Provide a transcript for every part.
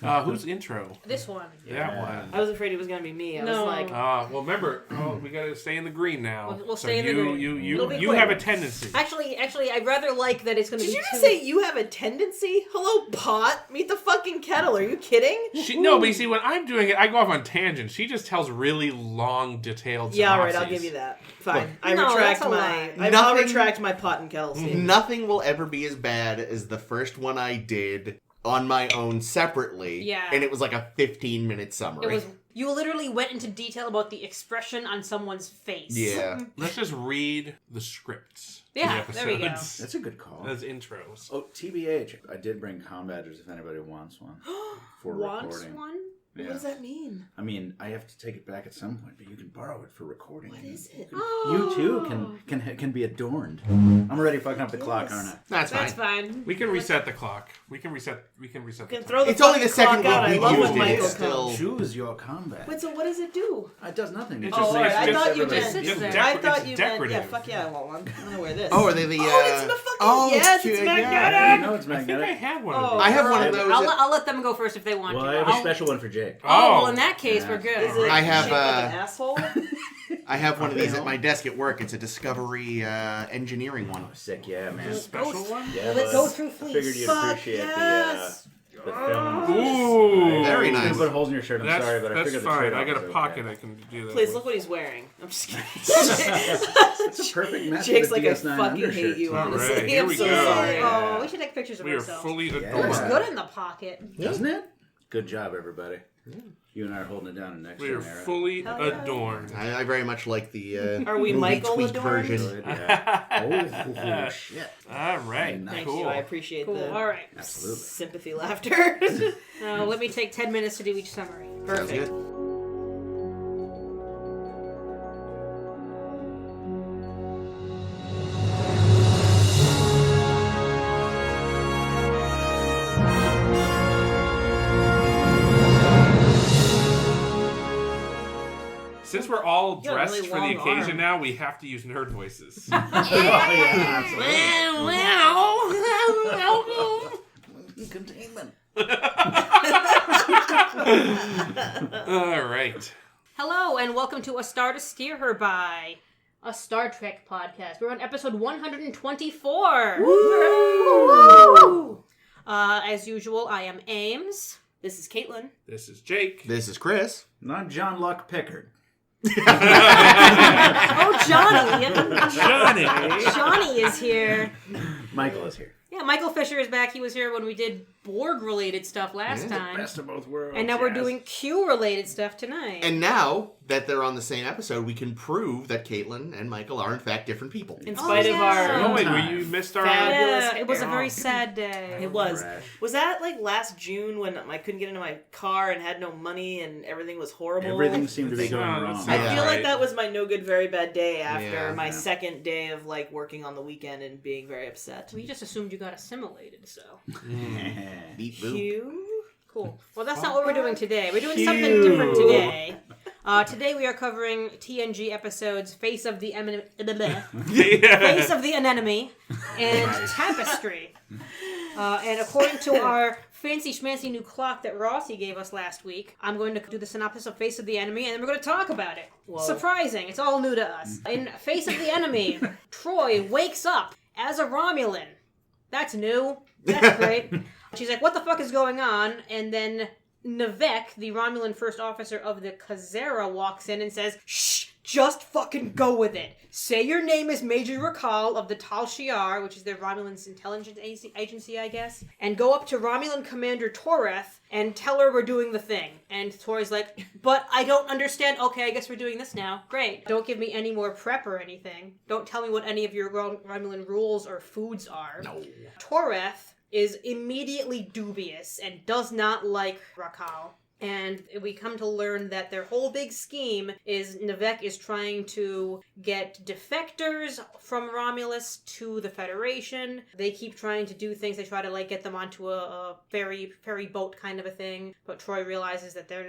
Whose intro? This one. That one. I was afraid it was going to be me. I was like... well, remember, we got to stay in the green now. We'll stay in the green. You have a tendency. Actually, I'd rather like that it's going to be Did you just say you have a tendency? Hello, pot? Meet the fucking kettle. Are you kidding? No, but you see, when I'm doing it, I go off on tangents. She just tells really long, detailed Yeah, synopses. alright, I'll give you that. Fine. Look, I'll retract my pot and kettle statement. Nothing will ever be as bad as the first one I did on my own separately. Yeah. And it was like a 15-minute summary. You literally went into detail about the expression on someone's face. Yeah. Let's just read the scripts. Yeah, the there we go. That's a good call. As intros. Oh, TBH, I did bring com badges if anybody wants one for recording. One? Yeah. What does that mean? I mean, I have to take it back at some point, but you can borrow it for recording. What is it? You too can be adorned. I'm already fucking up the clock, aren't I? That's fine. We can reset the clock. We can reset the time. Throw the It's only the fucking second clock out. week I love we when used it. Michael It's still... comes. Choose your combat. Wait, so what does it do? It does nothing. It It just just Oh, makes alright. I makes thought you everybody- meant... Just I thought it's you meant... decorative. Yeah, fuck yeah, I want one. I don't know where this. Oh, are they the... it's the fucking... Oh, yes, cute, it's yeah. magnetic! You know it's I think I magnetic. had one Oh, of these. I have one of those. I'll let them go first if they want Well, to. I have a special one for Jake. Well, in that case, we're good. Is it I have, shaped like an asshole? I have one of these at my desk at work. It's a Discovery engineering one. Oh, sick, yeah, man. Special one? Yeah, Let's bud. go through, I please. figured you'd Fuck appreciate yes. the film. Ooh. Very I'm nice. gonna put holes in your shirt. I'm That's, sorry, but I that's figured the fine. trade-off I got a was pocket okay. I can do that Please, with. look what he's wearing. I'm just kidding. It's a perfect match. Jake's with like, the I DS9 fucking undershirt. hate you, All honestly. right, here I'm we so go. sorry. Oh, we should take pictures of We are ourselves. fully Yeah. adorned. Looks good in the pocket. Doesn't it? Good job, everybody. You and I are holding it down in next We are era. fully Hell yeah. adorned. I very much like the Are we movie Michael tweaked adorned? version. Good, yeah. Oh, shit. All right, Thank Thank cool. you. I appreciate Cool. the All right. Absolutely. sympathy laughter. Now, let me take 10 minutes to do each summary. Sounds Perfect. good. Since we're all You got a dressed really for the long occasion arm. now, we have to use nerd voices. Containment. All right. Hello, and welcome to A Star to Steer Her By, a Star Trek podcast. We're on episode 124. Woo! As usual, I am Ames. This is Caitlin. This is Jake. This is Chris. Not John Luck Pickard. Oh, Johnny! Johnny. Johnny is here. Michael is here. Yeah, Michael Fisher is back. He was here when we did Borg-related stuff last time. Best of both worlds. And now we're yes. doing Q-related stuff tonight. And now that they're on the same episode, we can prove that Caitlin and Michael are in fact different people. In spite of yeah. Oh, wait, Time. you missed our... Fabulous. Yeah, it was a hair. very sad day. It was. Trash. Was that like last June when I couldn't get into my car and had no money and everything was horrible? Everything seemed to be going No, wrong. that's I not feel right. like that was my no good, very bad day after Yeah. my Yeah. second day of like working on the weekend and being very upset. We just assumed you got assimilated, so. Beep boop. Q? Cool. Well, that's not what we're doing today. We're doing something different today. Today we are covering TNG episodes Face of the Face of the Anemone and Tapestry. And according to our fancy schmancy new clock that Rossi gave us last week, I'm going to do the synopsis of Face of the Enemy, and then we're going to talk about it. Whoa. Surprising. It's all new to us. In Face of the Enemy, Troi wakes up as a Romulan. That's new. That's great. She's like, what the fuck is going on? And then Navek, the Romulan first officer of the Kazera, walks in and says, shh, just fucking go with it. Say your name is Major Rakal of the Tal Shiar, which is their Romulan intelligence agency, I guess, and go up to Romulan Commander Toreth and tell her we're doing the thing. And Tori's like, but I don't understand. Okay, I guess we're doing this now. Great. Don't give me any more prep or anything. Don't tell me what any of your Romulan rules or foods are. No. Toreth is immediately dubious and does not like Rakal. And we come to learn that their whole big scheme is Nivek is trying to get defectors from Romulus to the Federation. They keep trying to do things. They try to get them onto a ferry boat kind of a thing. But Troi realizes that they're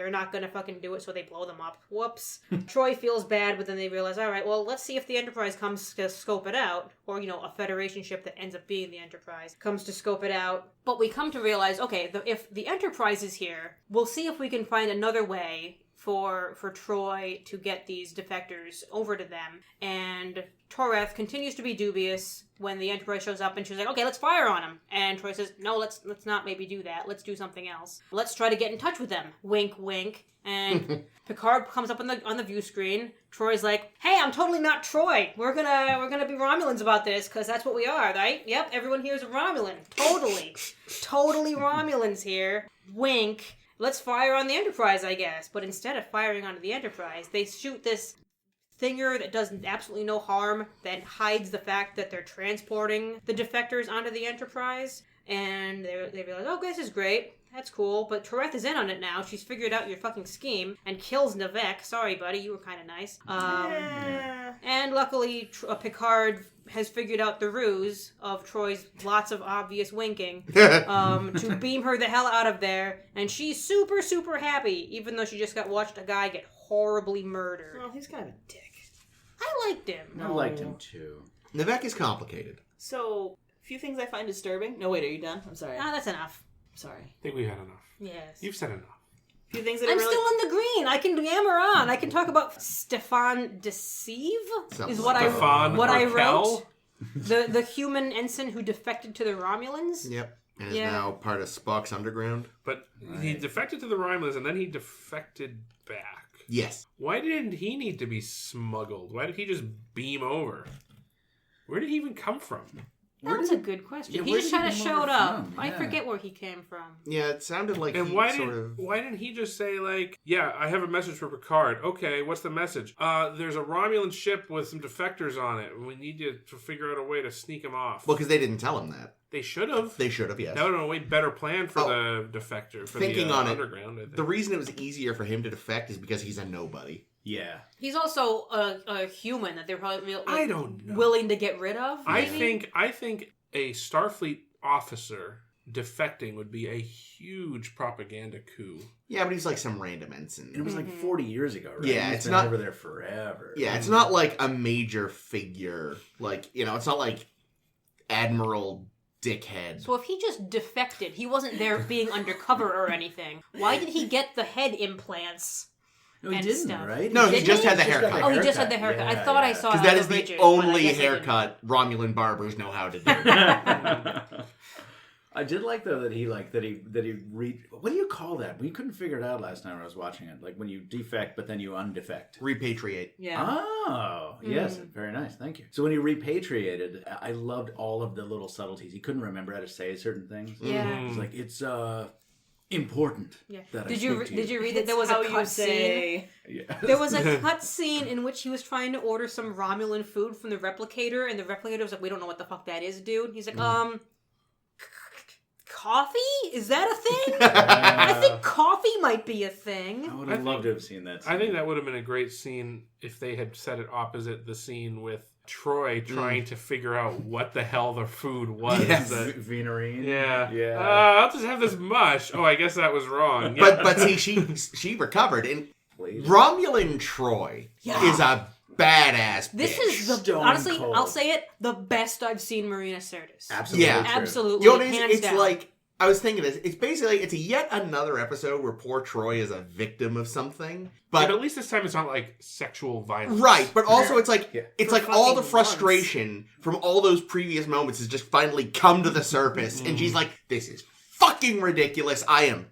not gonna fucking do it, so they blow them up. Whoops. Troi feels bad, but then they realize, all right, well, let's see if the Enterprise comes to scope it out, or a Federation ship that ends up being the Enterprise comes to scope it out. But we come to realize, okay, if the Enterprise is here, we'll see if we can find another way for Troi to get these defectors over to them. And Toreth continues to be dubious when the Enterprise shows up, and she's like, okay, let's fire on them. And Troi says, no, let's not maybe do that. Let's do something else. Let's try to get in touch with them. Wink, wink. And Picard comes up on the view screen. Troy's like, hey, I'm totally not Troi. We're gonna be Romulans about this, because that's what we are, right? Yep, everyone here is a Romulan. Totally Romulans here. Wink. Let's fire on the Enterprise, I guess. But instead of firing onto the Enterprise, they shoot this thinger that does absolutely no harm, that hides the fact that they're transporting the defectors onto the Enterprise. And they realize, oh, this is great. That's cool. But Toreth is in on it now. She's figured out your fucking scheme and kills Nivek. Sorry, buddy. You were kind of nice. And luckily, Picard has figured out the ruse of Troy's lots of obvious winking to beam her the hell out of there. And she's super, super happy, even though she just watched a guy get horribly murdered. Well, he's kind of a dick. I liked him. I liked him too. Nivek is complicated. So, a few things I find disturbing. No, wait, are you done? I'm sorry. That's enough. Sorry. I think we've had enough. Yes. You've said enough. A few things that I'm are really... still in the green. I can yammer on. I can talk about Stefan Deceive, is what I wrote. The human ensign who defected to the Romulans. Yep. And is now part of Spock's underground. But he defected to the Romulans, and then he defected back. Yes. Why didn't he need to be smuggled? Why did he just beam over? Where did he even come from? That's a good question. Yeah, He where just did he kind of come showed over up. from? I Yeah. forget where he came from. Yeah, it sounded like And he why didn't he just say, yeah, I have a message for Picard. Okay, what's the message? There's a Romulan ship with some defectors on it, and we need you to figure out a way to sneak them off. Well, because they didn't tell him that. They should have. They should have, yes. That would have been a way better plan for the defector, for Thinking the on it, underground, I think. The reason it was easier for him to defect is because he's a nobody. Yeah. He's also a human that they're probably I don't know. willing to get rid of. I maybe? think a Starfleet officer defecting would be a huge propaganda coup. Yeah, but he's like some random ensign. It was like 40 years ago, right? Yeah, He's it's been not over there forever. Yeah, it's not like a major figure. It's not like Admiral Dickhead. So if he just defected, he wasn't there being undercover or anything. Why did he get the head implants? No, he and didn't, stuff? right? No, he Didn't just he? had the Just got haircut. Oh, he just had the haircut. I thought I saw Because it that on is the Bridget, but I only guess I didn't. haircut Romulan barbers know how to do. I did like though that he what do you call that? We couldn't figure it out last time I was watching it. Like when you defect but then you undefect. Repatriate. Yeah. Oh, yes, very nice, thank you. So when he repatriated, I loved all of the little subtleties. He couldn't remember how to say certain things. Yeah. It's like it's important. Yeah. That Did I you speak to did you read that It's there was how a you cut scene? say... Yeah. There was a cut scene in which he was trying to order some Romulan food from the replicator, and the replicator was like, "We don't know what the fuck that is, dude." He's like, coffee? Is that a thing? I think coffee might be a thing. I would have loved to have seen that scene. I think that would have been a great scene if they had set it opposite the scene with Troi trying to figure out what the hell the food was. Yes. Venerine. Yeah. Yeah. I'll just have this mush. Oh, I guess that was wrong. Yeah. But see, she recovered. And Please. Romulan Troi is a badass This bitch. is the Stone honestly, cold. I'll say it, the best I've seen Marina Sirtis. Absolutely. Yeah. true. Absolutely, You know what it is? hands It's down. like, I was thinking this. It's basically, it's yet another episode where poor Troi is a victim of something. But But at least this time it's not like sexual violence. right, but also it's like Yeah. it's For like all the fucking frustration from all those previous moments has just finally come to the surface, and she's like, "This is fucking ridiculous. I am,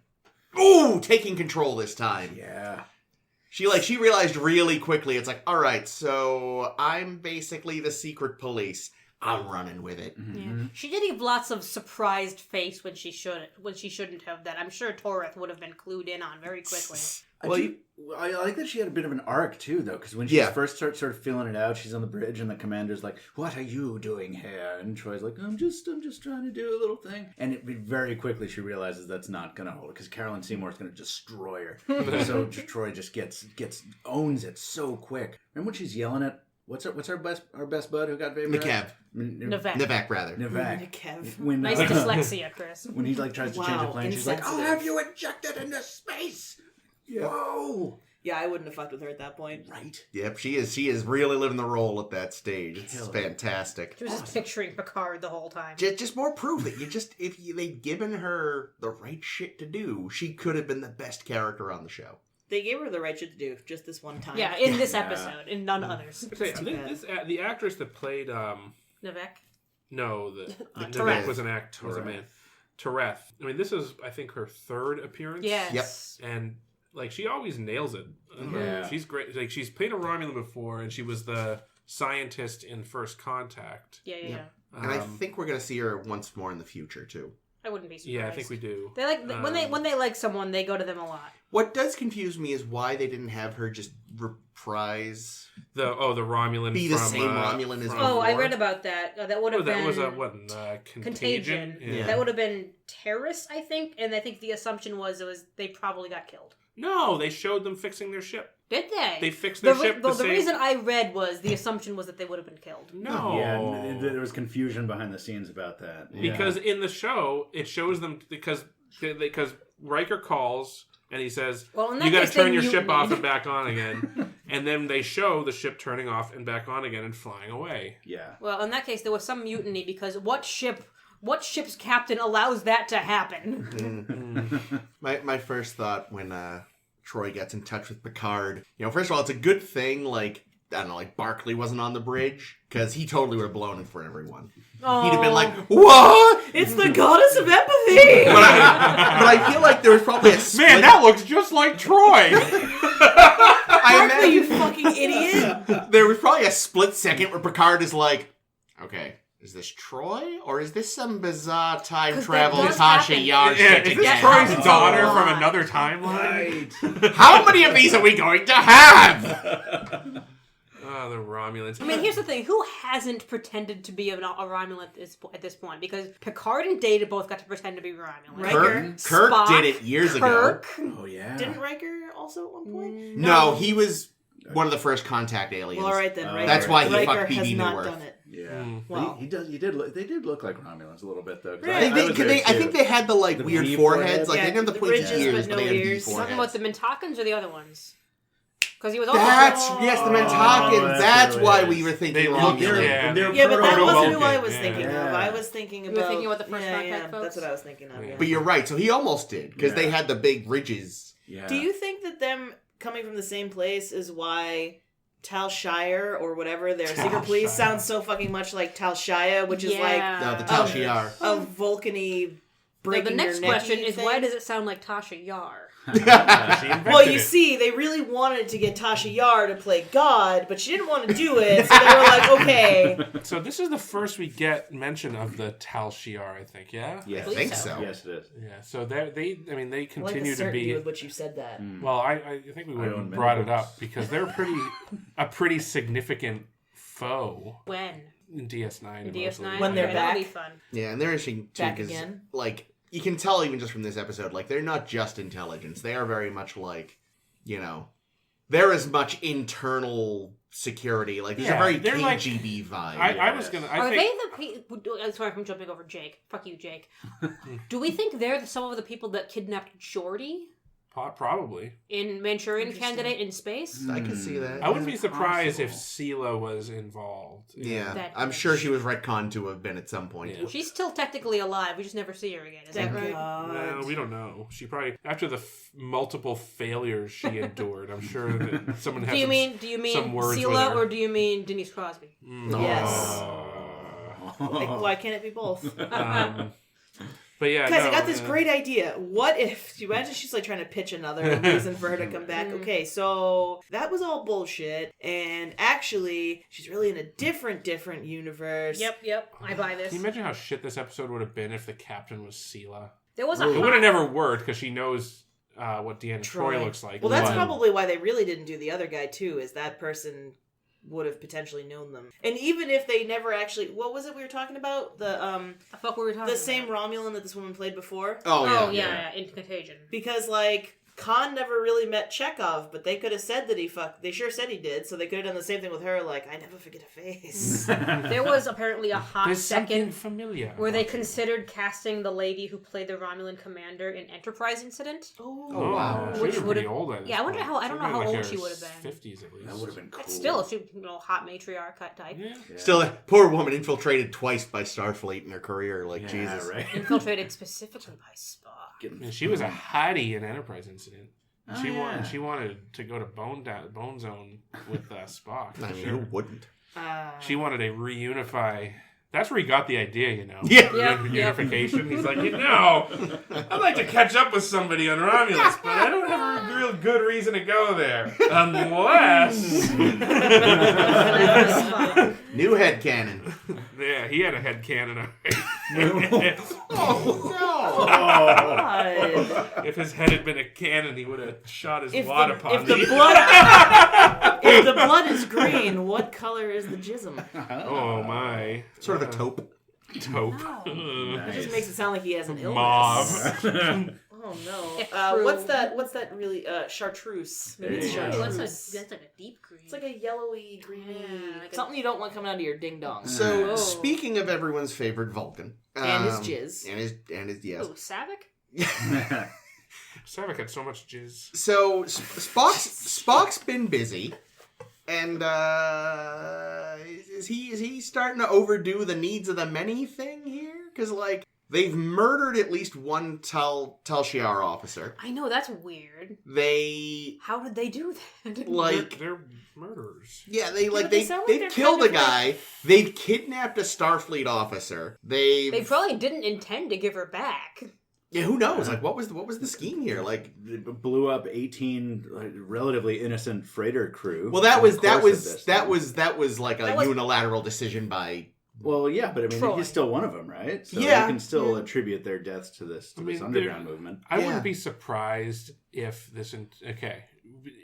taking control this time." Yeah. She realized really quickly. It's like, all right, so I'm basically the secret police. I'm running with it. Yeah. She did have lots of surprised face when she shouldn't have. That I'm sure Torith would have been clued in on very quickly. I like that she had a bit of an arc too, though, because when she first starts sort of feeling it out, she's on the bridge, and the commander's like, "What are you doing here?" And Troy's like, "I'm just trying to do a little thing." And very quickly she realizes that's not gonna hold, because Carolyn Seymour's gonna destroy her. So Troy just owns it so quick. Remember when she's yelling at what's our best bud who got vaporized? Nivek. Nekev. When, Nice dyslexia, Chris. When he tries to change the plane, she's like, "I'll have you injected into space." Yeah. Whoa! Yeah, I wouldn't have fucked with her at that point. Right? Yep, she is really living the role at that stage. It's fantastic. She was just picturing Picard the whole time. Just more proof that they'd given her the right shit to do, she could have been the best character on the show. They gave her the right shit to do just this one time. Yeah, in this episode, in none others. I think the actress that played Nivek? No, Tareth was a man. Tareth. I mean, this is, I think, her third appearance. Yes. Yep. And like, she always nails it. She's great. Like, she's played a Romulan before, and she was the scientist in First Contact. Yeah. And I think we're gonna see her once more in the future too. I wouldn't be surprised. Yeah, I think we do. They like when they like someone, they go to them a lot. What does confuse me is why they didn't have her just reprise the Romulan. Be the same Romulan as Oh, I before. read about that. That would have been. That was Contagion. Yeah. That would have been Terrace, I think, and I think the assumption was they probably got killed. No, they showed them fixing their ship. Did they? They fixed their ship. The reason I read was the assumption was that they would have been killed. No. Yeah, there was confusion behind the scenes about that. Because in the show, it shows them because Riker calls and he says, "You got to turn your ship off and back on again." And then they show the ship turning off and back on again and flying away. Yeah. Well, in that case, there was some mutiny because what ship's captain allows that to happen? My first thought when Troi gets in touch with Picard, first of all, it's a good thing, like Barclay wasn't on the bridge, because he totally would have blown it for everyone. Oh. He'd have been like, "What? It's the goddess of empathy!" But I feel like there was probably a split. Man, that looks just like Troi! Barclay, you fucking idiot! There was probably a split second where Picard is like, "Okay, is this Troi, or is this some bizarre time travel does Tasha happen. Yar shit Is this again? Troy's daughter from another timeline? Right. How many of these are we going to have?" Oh, the Romulans. I mean, here's the thing: who hasn't pretended to be a Romulan at this point? Because Picard and Data both got to pretend to be Romulan. Riker. Kirk Spock, did it years Kirk. ago. Oh, yeah. Didn't Riker also at one point? No, he was one of the first contact aliens. Well, all right then. Riker. That's why he Riker fucked has BB not Newirth. done it. Yeah. Well, They did look like Romulans a little bit, though. Right. I think they had the weird V foreheads. Like, Yeah, they didn't have the the pointy ridges, ears, but but no they had V ears. Talking foreheads. about the Mintakans or the other ones? Because he was also. Yes, the Mentakins. That's what it why is. we were thinking They look- Romulan. yeah. Yeah, but that wasn't who I Vulcan. was thinking of. Yeah. I was thinking You about... were thinking about the first contact yeah, folks? that's what I was thinking of. Yeah. But you're right. So he almost did, because they Yeah. had the big ridges. Yeah. Do you think that them coming from the same place is why Tal Shire or whatever their secret police Shire. sounds so fucking much like Tal Shire, which is The Tal Shiar. like a Vulcan-y breaking The next your neck question is thing. why does it sound like Tasha Yar? She invented Well, you it. see, they really wanted to get Tasha Yar to play God, but she didn't want to do it, so they were like, okay. So this is the first we get mention of the Tal Shiar, I think. Yeah. I believe think so. so. Yes, it is. Yeah. So they I like the continue to certainty be. with which you said that. Well, I think we would own have many brought it books. up because they're a pretty significant foe When? in DS9. In DS9? When they're Okay, that'll back. be fun. Yeah, and they're interesting too, Back because again? like you can tell even just from this episode, like they're not just intelligence; they are very much like, they're as much internal security. Like there's a very they're like- KGB vibe. I was gonna. I Are think they the people? I'm sorry if I'm jumping over Jake. Fuck you, Jake. Do we think they're some of the people that kidnapped Geordi probably. in Manchurian Candidate in space? I can see that. I wouldn't be surprised if possible. Sela was involved. Yeah, That I'm bitch. sure she was retconned to have been at some point. Yeah. She's still technically alive. We just never see her again. Is that right? No, we don't know. She probably after the multiple failures she endured. I'm sure that someone has. Do you mean some words with Sela her. or do you mean Denise Crosby? Yes. Like, why can't it be both? But yeah, guys, I got this great idea. What if? You imagine she's like trying to pitch another reason for her to come back. Okay, so that was all bullshit, and actually, she's really in a different universe. Yep. I buy this. Can you imagine how shit this episode would have been if the captain was Sela? There was It would have never worked because she knows what Deanna Troi looks like. Well, that's probably why they really didn't do the other guy too. Is that person would have potentially known them. And even if they never actually... What was it we were talking about? The fuck were we talking about? The same Romulan that this woman played before? Oh, yeah, in Contagion. Because, like, Khan never really met Chekhov, but they could have said that he fucked... They sure said he did, so they could have done the same thing with her, like, I never forget a face. There was apparently a hot second familiar where they considered casting the lady who played the Romulan commander in Enterprise Incident. Oh wow. Which would be old at this I wonder point. how... I don't know how old she would have been. 50s at least. That would have been cool. It's still a hot matriarch type. Yeah. Still, a poor woman infiltrated twice by Starfleet in her career. Like, Jesus. Right. Infiltrated specifically by Spock. And she was a hottie in Enterprise Incident. Oh, She wanted to go to Bone Zone with Spock. I mean, who wouldn't? She wanted to reunify. That's where he got the idea, you know. Yeah. Unification. He's like, I'd like to catch up with somebody on Romulus, but I don't have a real good reason to go there. Unless... New headcanon. Yeah, he had a headcanon. God. If his head had been a cannon, he would have shot his wad upon if the blood is green, what color is the jism? Oh my. Sort of a taupe. Taupe. It just makes it sound like he has an illness. Mauve. Oh no. What's that really chartreuse? Maybe it's chartreuse. That's like a deep green. It's like a yellowy, greeny, like something you don't want coming out of your ding dong. So, speaking of everyone's favorite Vulcan. And his jizz. And his yes. Oh, Saavik? Saavik had so much jizz. So, Spock's been busy. And is he starting to overdo the needs of the many thing here? Because, like, they've murdered at least one Tal Shiar officer. I know, that's weird. How did they do that? Like, they're murderers. Yeah, they they've killed a guy. They've kidnapped a Starfleet officer. They probably didn't intend to give her back. Yeah, who knows? Like, what was the scheme here? Like, it blew up 18 relatively innocent freighter crew. Well, that was like a unilateral decision by. Well, yeah, but I mean, Troi. he's still one of them, right? So yeah, you can still attribute their deaths to this underground movement. I wouldn't be surprised if this.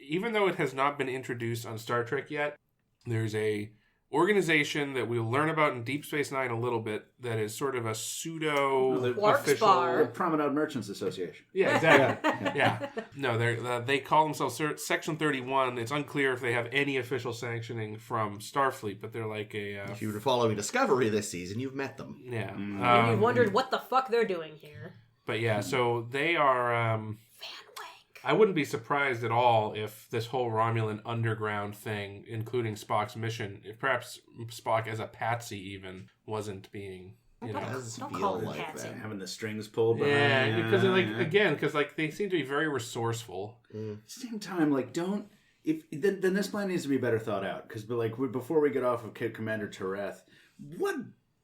Even though it has not been introduced on Star Trek yet, there's a organization that we'll learn about in Deep Space Nine a little bit that is sort of a pseudo-official... The Promenade Merchants Association. Yeah, exactly. Yeah. No, they call themselves Section 31. It's unclear if they have any official sanctioning from Starfleet, but they're like a... if you were following Discovery this season, you've met them. Yeah. And you wondered what the fuck they're doing here. But yeah, so they are... I wouldn't be surprised at all if this whole Romulan underground thing, including Spock's mission, if perhaps Spock as a patsy even wasn't being, Don't call him like patsy. that. Having the strings pulled behind. Yeah, because they seem to be very resourceful. At the same time, like, then this plan needs to be better thought out. Because, before we get off of Commander Tereth, what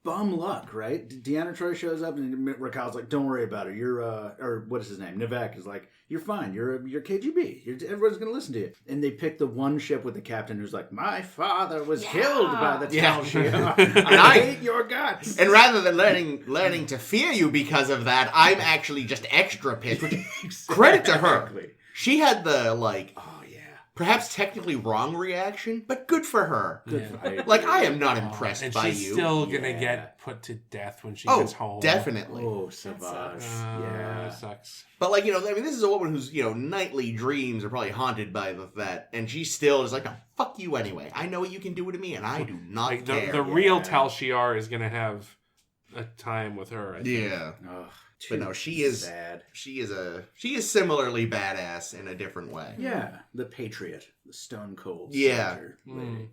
bum luck, right? Deanna Troi shows up and Raquel's like, "Don't worry about it. You're or what is his name? Nivek is like, "You're fine. You're KGB. Everyone's gonna listen to you." And they pick the one ship with the captain who's like, "My father was killed by the Tal Shiar, and I hate your guts." And rather than learning to fear you because of that, I'm actually just extra pissed. Which, credit to her. She had the perhaps technically wrong reaction, but good for her. I am not impressed by you. And she's still gonna get put to death when she gets home. Definitely. Oh, Savage. That sucks. But this is a woman whose nightly dreams are probably haunted by that, and she still is like, "No, fuck you anyway. I know what you can do to me, and I do not care." The real Tal Shiar is gonna have a time with her. I think. Yeah. Ugh. But no, she is sad. She is similarly badass in a different way. Yeah, the patriot, the stone cold. Yeah. soldier. Yeah.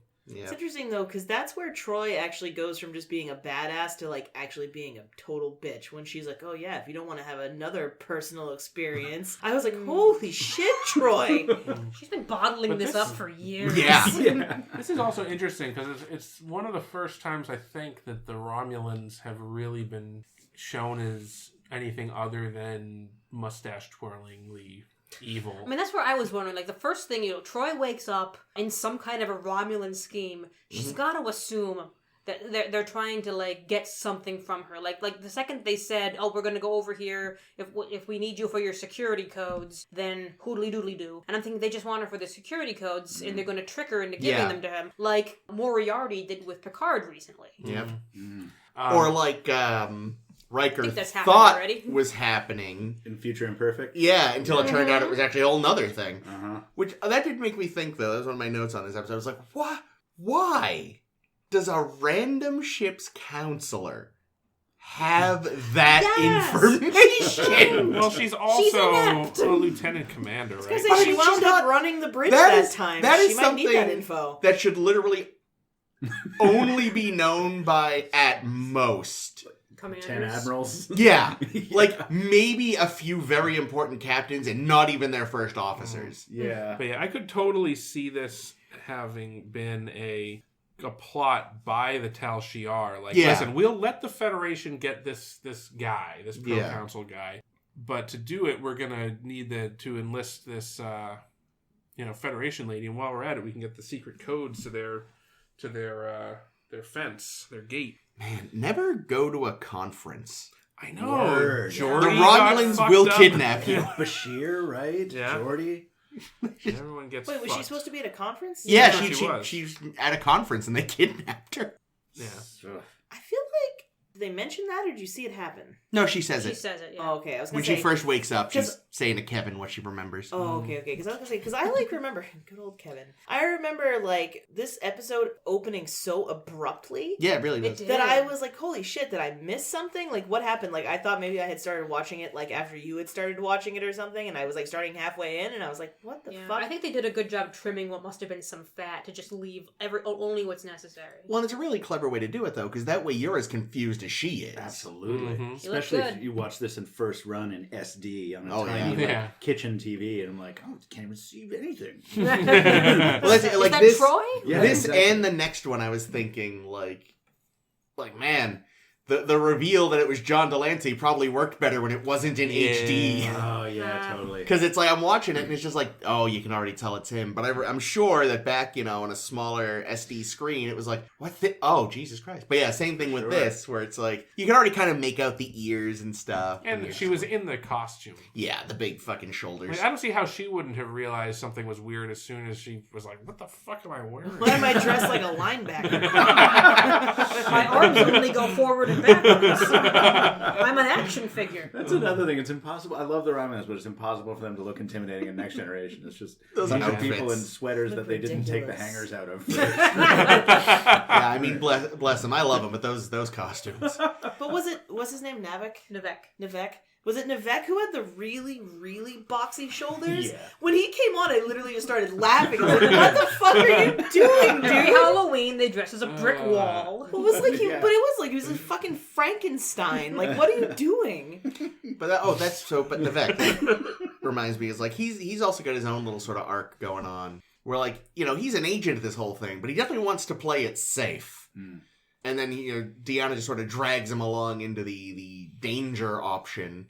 It's interesting though, because that's where Troi actually goes from just being a badass to actually being a total bitch. When she's like, "Oh yeah, if you don't want to have another personal experience," I was like, "Holy shit, Troi!" She's been bottling this up for years. Yeah. This is also interesting because it's one of the first times I think that the Romulans have really been shown as anything other than mustache twirlingly evil. I mean, that's where I was wondering. Like, the first thing, Troi wakes up in some kind of a Romulan scheme. She's got to assume that they're trying to, like, get something from her. Like the second they said, oh, we're going to go over here, if we need you for your security codes, then hoodly doodly do. And I'm thinking they just want her for the security codes, and they're going to trick her into giving them to him. Like Moriarty did with Picard recently. Yep. Or like, Riker thought was happening. In Future Imperfect? Yeah, until it turned out it was actually a whole nother thing. Which, that did make me think, though. That was one of my notes on this episode. I was like, what? Why does a random ship's counselor have that information? Well, she's also a lieutenant commander, right? Because she wound up running the bridge that time. That is she might need that info. That should literally only be known by, at most, Commanders. 10 admirals. Yeah. Like, maybe a few very important captains and not even their first officers. Yeah. But yeah, I could totally see this having been a plot by the Tal Shiar. Like, listen, we'll let the Federation get this guy, this pro-council guy. But to do it, we're going to need to enlist this, Federation lady. And while we're at it, we can get the secret codes to their fence, their gate. Man, never go to a conference. I know. Word. Geordi The Romulans will kidnap you. Bashir, right? Yeah. Geordi. Everyone gets Wait, was fucked. she supposed to be at a conference? Yeah, she she's at a conference and they kidnapped her. Yeah. I feel like, did they mention that or did you see it happen? No, she says She it. says it, yeah. Oh, okay. I was When going to say. she first wakes up, she's saying to Kevin what she remembers. Oh, okay. Because I was going to say, because I, remember, good old Kevin. I remember, this episode opening so abruptly. Yeah, it really does. That I was like, holy shit, did I miss something? Like, what happened? Like, I thought maybe I had started watching it, after you had started watching it or something, and I was, starting halfway in, and I was like, what the fuck? I think they did a good job trimming what must have been some fat to just leave only what's necessary. Well, it's a really clever way to do it, though, because that way you're as confused as she is. Absolutely. You Especially look if good. you watch this in first run in SD on a Oh, tiny yeah. kitchen TV, and I'm like, oh, I can't even see anything. Well, that's, Is like that this, Troi? Yeah, this exactly. and the next one, I was thinking, man, the reveal that it was John Delancey probably worked better when it wasn't in HD. Oh, yeah, totally. Because it's like, I'm watching it and it's just like, oh, you can already tell it's him. But I'm sure that back, on a smaller SD screen, it was like, oh, Jesus Christ. But yeah, same thing with this, where it's like, you can already kind of make out the ears and stuff. And she was in the costume. Yeah, the big fucking shoulders. I don't see how she wouldn't have realized something was weird as soon as she was like, what the fuck am I wearing? Why am I dressed like a linebacker? My arms only go forward and backwards. I'm an action figure. That's another thing. It's impossible. I love the Romulans, but it's impossible for them to look intimidating in Next Generation. It's just Those a bunch of outfits. people in sweaters that they didn't take the ridiculous. hangers out of. Yeah, I mean, bless them. I love them, but those costumes. But what's his name? Navek? Navek. Was it Navek who had the really, really boxy shoulders? Yeah. When he came on, I literally just started laughing. I was like, what the fuck are you doing, Every dude? Halloween, they dress as a brick wall. It was like Yeah. but it was like he was a fucking Frankenstein. Like, what are you doing? But but Navek reminds me, is like, he's also got his own little sort of arc going on. Where, like, he's an agent of this whole thing, but he definitely wants to play it safe. And then, Deanna just sort of drags him along into the danger option.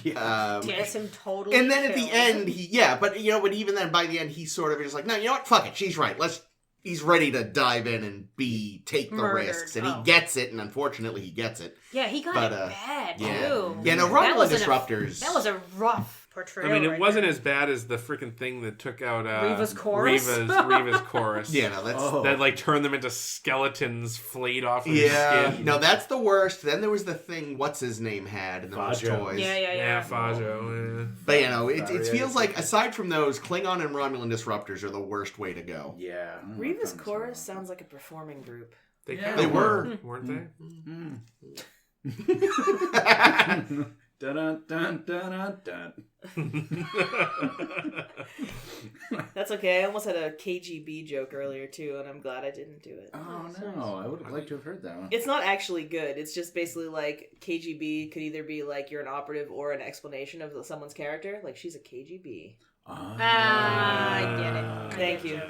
Gets him totally And then at the killed. end, but even then, by the end, he's sort of just like, no, you know what, fuck it, she's right, he's ready to dive in and take the Murdered. risks. And he gets it, and unfortunately he gets it. Yeah, he got it bad, too. Yeah, no, That Romulan was Disruptors. That was a rough portrayal. I mean, it right wasn't there. as bad as the freaking thing that took out Reva's chorus? Reva's chorus. Yeah, no, that's... That, turned them into skeletons flayed off of his Yeah, skin. no, that's the worst. Then there was the thing, what's his name had in those Fajo. toys. Yeah. Fajo. But, it feels like, aside from those, Klingon and Romulan Disruptors are the worst way to go. Yeah. Reva's chorus sounds like a performing group. They Yeah, kinda they were. weren't they? Dun dun dun dun dun. That's okay. I almost had a KGB joke earlier too, and I'm glad I didn't do it. Oh no! I would have liked to have heard that one. It's not actually good. It's just basically like KGB could either be like you're an operative or an explanation of someone's character. Like she's a KGB. I get it. Thank you.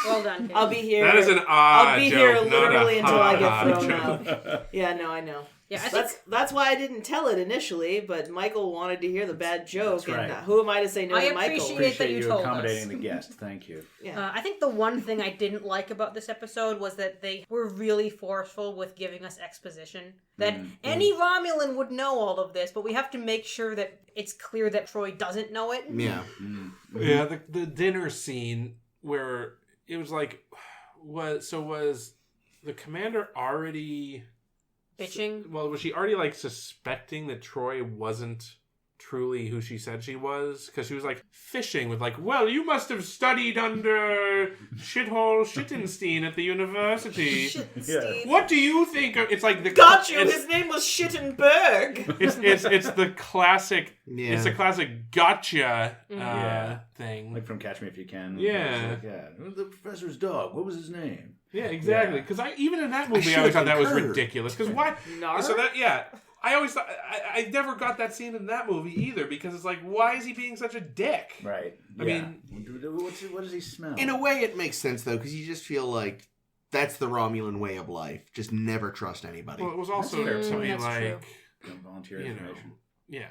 Well done, Kate. I'll be here. That is an I'll be joke, here not literally a until I get ha-ha thrown joke. out. Yeah, no, I know. Yeah, I think that's why I didn't tell it initially, but Michael wanted to hear the bad joke, That's right. and who am I to say no to Michael? appreciate that you told us. accommodating the guest. Thank you. Yeah. I think the one thing I didn't like about this episode was that they were really forceful with giving us exposition. That any Romulan would know all of this, but we have to make sure that it's clear that Troi doesn't know it. Yeah. Yeah, the dinner scene where it was like, was the commander already... Bitching. Well, was she already like suspecting that Troi wasn't truly who she said she was? Because she was like fishing with like, well, you must have studied under shithole Schittenstein at the university. Schittenstein. What do you think of? It's like the Got you. His name was Schittenberg. It's the classic. Yeah. It's the classic gotcha Yeah. thing. Like from Catch Me If You Can. Yeah. The professor's dog. What was his name? Yeah, exactly. Yeah. Because even in that movie, I always thought that was ridiculous. Because why? Nar? So that I always thought I never got that scene in that movie either. Because it's like, why is he being such a dick? Right. I mean, what does he smell? In a way, it makes sense, though, because you just feel like that's the Romulan way of life. Just never trust anybody. well, it was also That's fair. something That's like, Volunteer you know, information. yeah.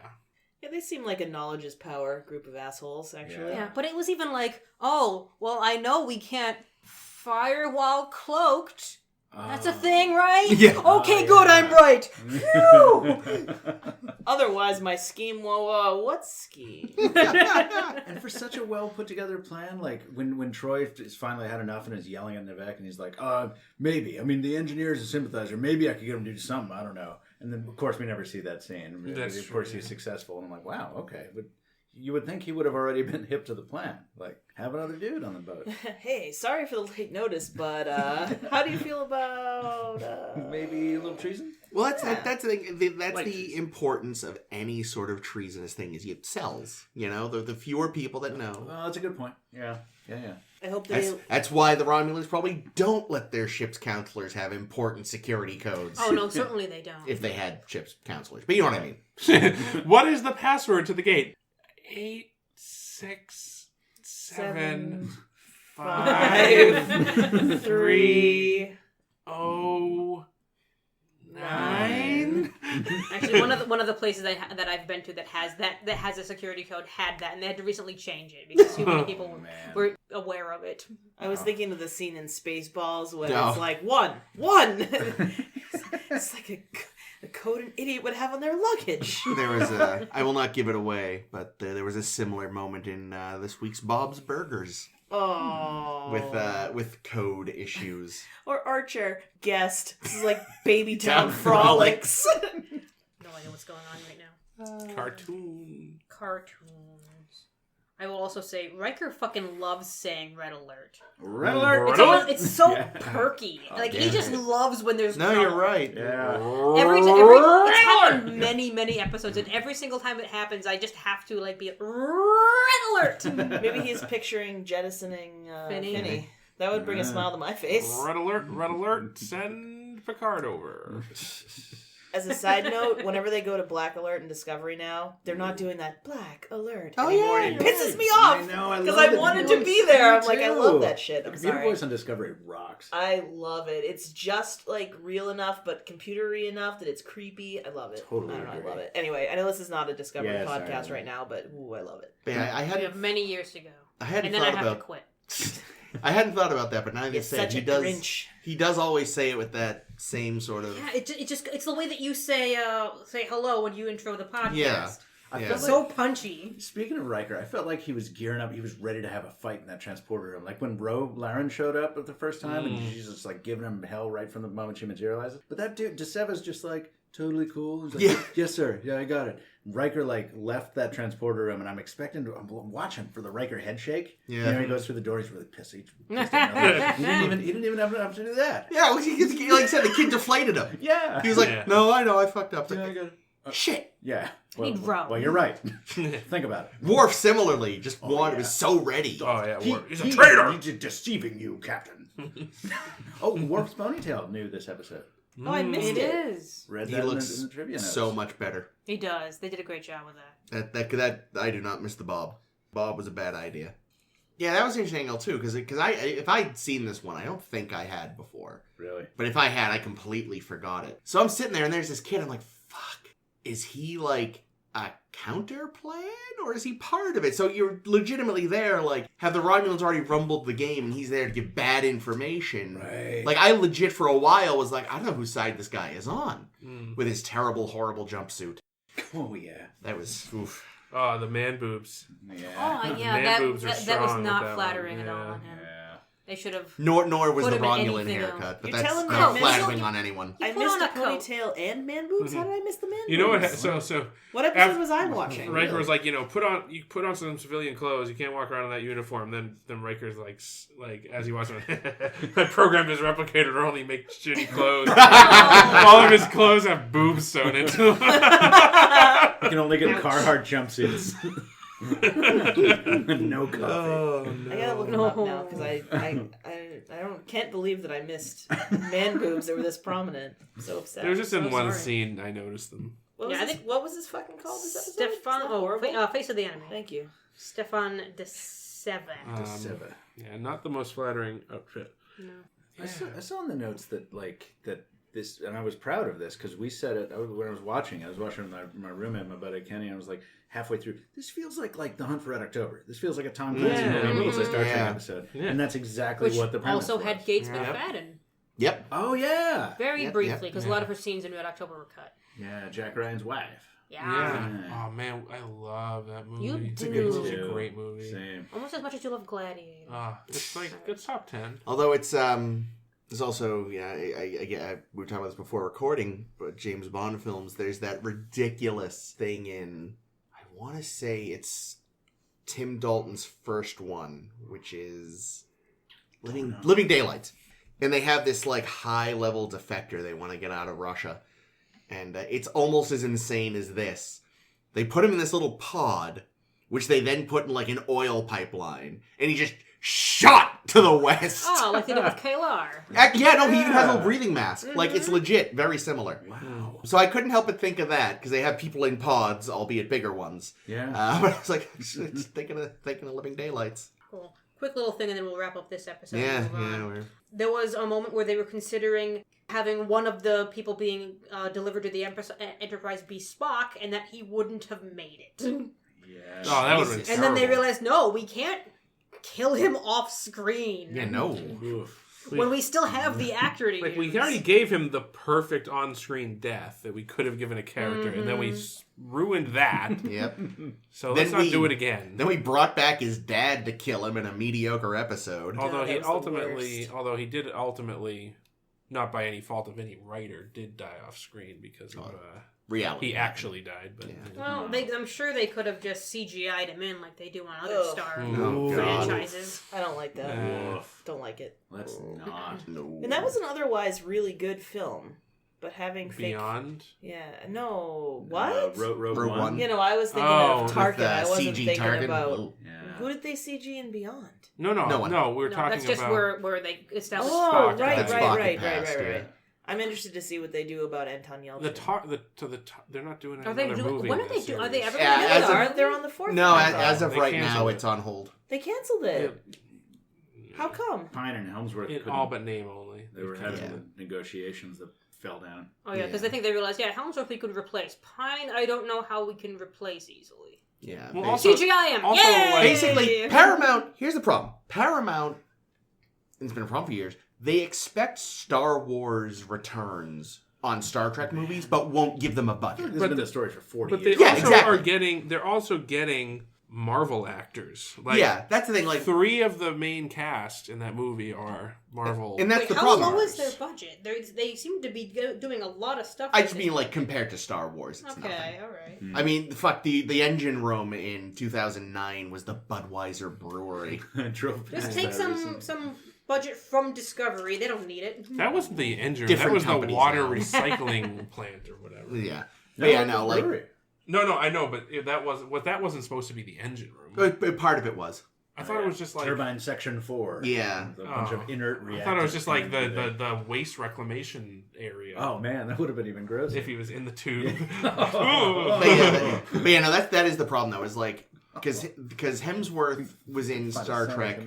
Yeah, they seem like a knowledge is power group of assholes, actually. Yeah, but it was even like, oh, well, I know we can't fire while cloaked. That's a thing, right? Yeah. Okay, good, I'm right. Phew! Otherwise, my scheme what scheme? And for such a well put together plan, like when Troi has finally had enough and is yelling at Nivek, and he's like, maybe. I mean, the engineer's a sympathizer. Maybe I could get him to do something. I don't know. And then, of course, we never see that scene. Of course, he's successful. And I'm like, wow, okay. But you would think he would have already been hip to the plan. Like, have another dude on the boat. Hey, sorry for the late notice, but how do you feel about... Maybe a little treason? Well, that's the thing. That's Like the treason. importance of any sort of treasonous thing is it sells. You know, the fewer people that know. Oh, that's a good point. Yeah. I hope they... That's why the Romulans probably don't let their ship's counselors have important security codes. Oh, no, certainly they don't. If they had ship's counselors. But you know what I mean. What is the password to the gate? 8, 6, 7, 5, 3, 0, 9. Actually, one of the places that I've been to that has a security code had that, and they had to recently change it because too many people were aware of it. I was thinking of the scene in Spaceballs when No. it's like, one! It's like a code an idiot would have on their luggage. There was I will not give it away, but there was a similar moment in this week's Bob's Burgers Oh. with code issues. Or Archer, guest. This is like Baby Town Town Frolics. No idea what's going on right now. Cartoon. Cartoons. I will also say Riker fucking loves saying "Red Alert." Red alert! It's so perky. Like he damn just it. loves when there's No, trouble. you're right. Yeah. It's happened many episodes, and every single time it happens, I just have to like be Red Alert. Maybe he's picturing jettisoning Finny. Finny. That would bring a smile to my face. Red alert, send Picard over. As a side note, whenever they go to Black Alert in Discovery now, they're not doing that Black Alert Oh, anymore. yeah, and it you're pisses right. me off I know, I because love I the wanted to voice. be there. I'm Me like, I too. love that shit. The I'm computer sorry. voice on Discovery rocks. I love it. It's just like real enough, but computery enough that it's creepy. I love it. Totally I don't know. agree. I love it. Anyway, I know this is not a Discovery Yeah, podcast sorry. right now, but ooh, I love it. But yeah, I We hadn't have many years to go, I hadn't and then I thought have to about quit. I hadn't thought about that, but now that you It's say such he a does Grinch. he does always say it with that same sort of Yeah, it's the way that you say hello when you intro the podcast. Yeah. I Yeah. felt It's so punchy. Speaking of Riker, I felt like he was gearing up. He was ready to have a fight in that transporter room. Like when Laren showed up at the first time, and she's just like giving him hell right from the moment she materializes. But that dude, D'Seva's just like totally cool. He's like, Yeah. yes, sir. Yeah, I got it. Riker like left that transporter room, and I'm watching for the Riker head shake. Yeah. And he goes through the door. He's really pissed. He didn't even have enough to do that. Yeah, well, he, like I said, the kid deflated him. Yeah. He was like, Yeah. "No, I know, I fucked up." Yeah, I got it. Shit. Yeah. need Ro. Well, you're right. Think about it. Worf similarly just yeah. was so ready. Oh yeah, he's a traitor. He's deceiving you, Captain. Oh, Worf's ponytail new this episode. Oh, I missed It it. is. Read He that looks in the trivia notes. so much better. He does. They did a great job with that. That I do not miss the Bob. Bob was a bad idea. Yeah, that was an interesting angle too, because if I'd seen this one, I don't think I had before. Really? But if I had, I completely forgot it. So I'm sitting there, and there's this kid. I'm like, fuck, is he like a counter plan, or is he part of it? So you're legitimately there, like, have the Romulans already rumbled the game, and he's there to give bad information. Right. Like, I legit for a while was like, I don't know whose side this guy is on with his terrible, horrible jumpsuit. Oh yeah, that was oof. Oh, the man boobs. Yeah. Oh yeah, that was not flattering at all on him. Yeah. They should have. Nor was put the him in Romulan anything haircut, else. but You're that's telling me not I missed- flattering on anyone. I put missed on a a coat. ponytail and man boobs? How did I miss the man boobs? You know what? So What episode was I watching? Riker was like, put on some civilian clothes. You can't walk around in that uniform. Then Riker's like as he watches it, I programmed his replicator to only make shitty clothes. All of his clothes have boobs sewn into them. You can only get Carhartt jumpsuits. No coffee. Oh, no. I gotta look them up now because I can't believe that I missed man boobs that were this prominent. I'm so upset. There was just in one sorry. scene I noticed them. What was this fucking called? This episode? Stefan. Face of the Enemy. Thank you. Stefan de Seve. Yeah, not the most flattering outfit. No. I saw in the notes that this, and I was proud of this because we said it when I was watching with my roommate, my buddy Kenny, and I was like halfway through. This feels like The Hunt for Red October. This feels like a Tom Clancy movie meets a Star Trek episode, and that's exactly what the premise also was. had Gates McFadden. Yep. Oh yeah. Very briefly, because a lot of her scenes in Red October were cut. Yeah, Jack Ryan's wife. Yeah. Oh man, I love that movie. You It's do. a great movie. Same. Almost as much as you love Gladiator. It's top 10. Although there's also, we were talking about this before recording, but James Bond films, there's that ridiculous thing in, I want to say it's Tim Dalton's first one, which is Living Daylights. And they have this, like, high-level defector they want to get out of Russia. And it's almost as insane as this. They put him in this little pod, which they then put in, like, an oil pipeline. And he just shot to the west. Oh, like they did with Kalar. Yeah, no, he even has a breathing mask. Mm-hmm. Like, it's legit. Very similar. Wow. So I couldn't help but think of that, because they have people in pods, albeit bigger ones. Yeah. But I was like, just thinking of Living Daylights. Cool. Quick little thing, and then we'll wrap up this episode. Yeah. There was a moment where they were considering having one of the people being delivered to the Enterprise be Spock, and that he wouldn't have made it. Yeah. Oh, that would have been And then they realized, no, we can't kill him off screen. Yeah, no. Oof. When we still have the actor to use. we already gave him the perfect on-screen death that we could have given a character, and then we ruined that. Yep. So let's not do it again. Then we brought back his dad to kill him in a mediocre episode. Although he the did ultimately, not by any fault of any writer, did die off screen because of reality. He actually died, but Well, I'm sure they could have just CGI'd him in like they do on other Star Oh, God. franchises. I don't like that. Don't like it. Let's not. No. And that was an otherwise really good film. But having Beyond. What? Rogue One. You know, I was thinking of Tarkin. I wasn't CG thinking Tarkin. about Yeah. who did they CG in Beyond? No. We were talking That's just about where they established Oh, Spock. right. That's Spock Right. yeah. I'm interested to see what they do about Anton Yelchin. they're not doing Are they another doing? movie. When in are they that doing? Are they series. ever? Yeah, gonna do as that? of- They're on the fourth. No, one, as of They right now, canceled it's on hold. they canceled it. How come? Pine and Helmsworth In couldn't- all but name only. They were having Yeah. negotiations that fell down. Oh yeah, because I think they realized, Helmsworth we could replace. Pine, I don't know how we can replace easily. Yeah. Well, basically- CGI him. also, Yay! like- Basically, Paramount, here's the problem. Paramount, and it's been a problem for years, they expect Star Wars returns on Star Trek movies, but won't give them a budget. This has been the story for 40 But they years. Yeah, also exactly. are getting. They're also getting Marvel actors. Like, Yeah, that's the thing. Like, 3 of the main cast in that movie are Marvel. and that's Wait, the how problem. low is their budget? They seem to be doing a lot of stuff. I with just this. mean, like, compared to Star Wars, it's Okay, nothing. all right. I mean, fuck, the engine room in 2009 was the Budweiser Brewery. Drove Just past take that some recently. budget from Discovery. They don't need it. That wasn't the engine. Different that was the companies water now. recycling plant or whatever. Yeah. No, But yeah, it's no, a like, brewery. No, I know, but that wasn't supposed to be the engine room. but part of it was. I thought it was just like Turbine Section 4. Yeah. With a bunch of inert reactors. I thought it was just like coming through the waste reclamation area. Oh man, that would have been even grosser. If he was in the tube. Oh. But yeah, no, that is the problem though. Is like because Hemsworth was in Star Trek,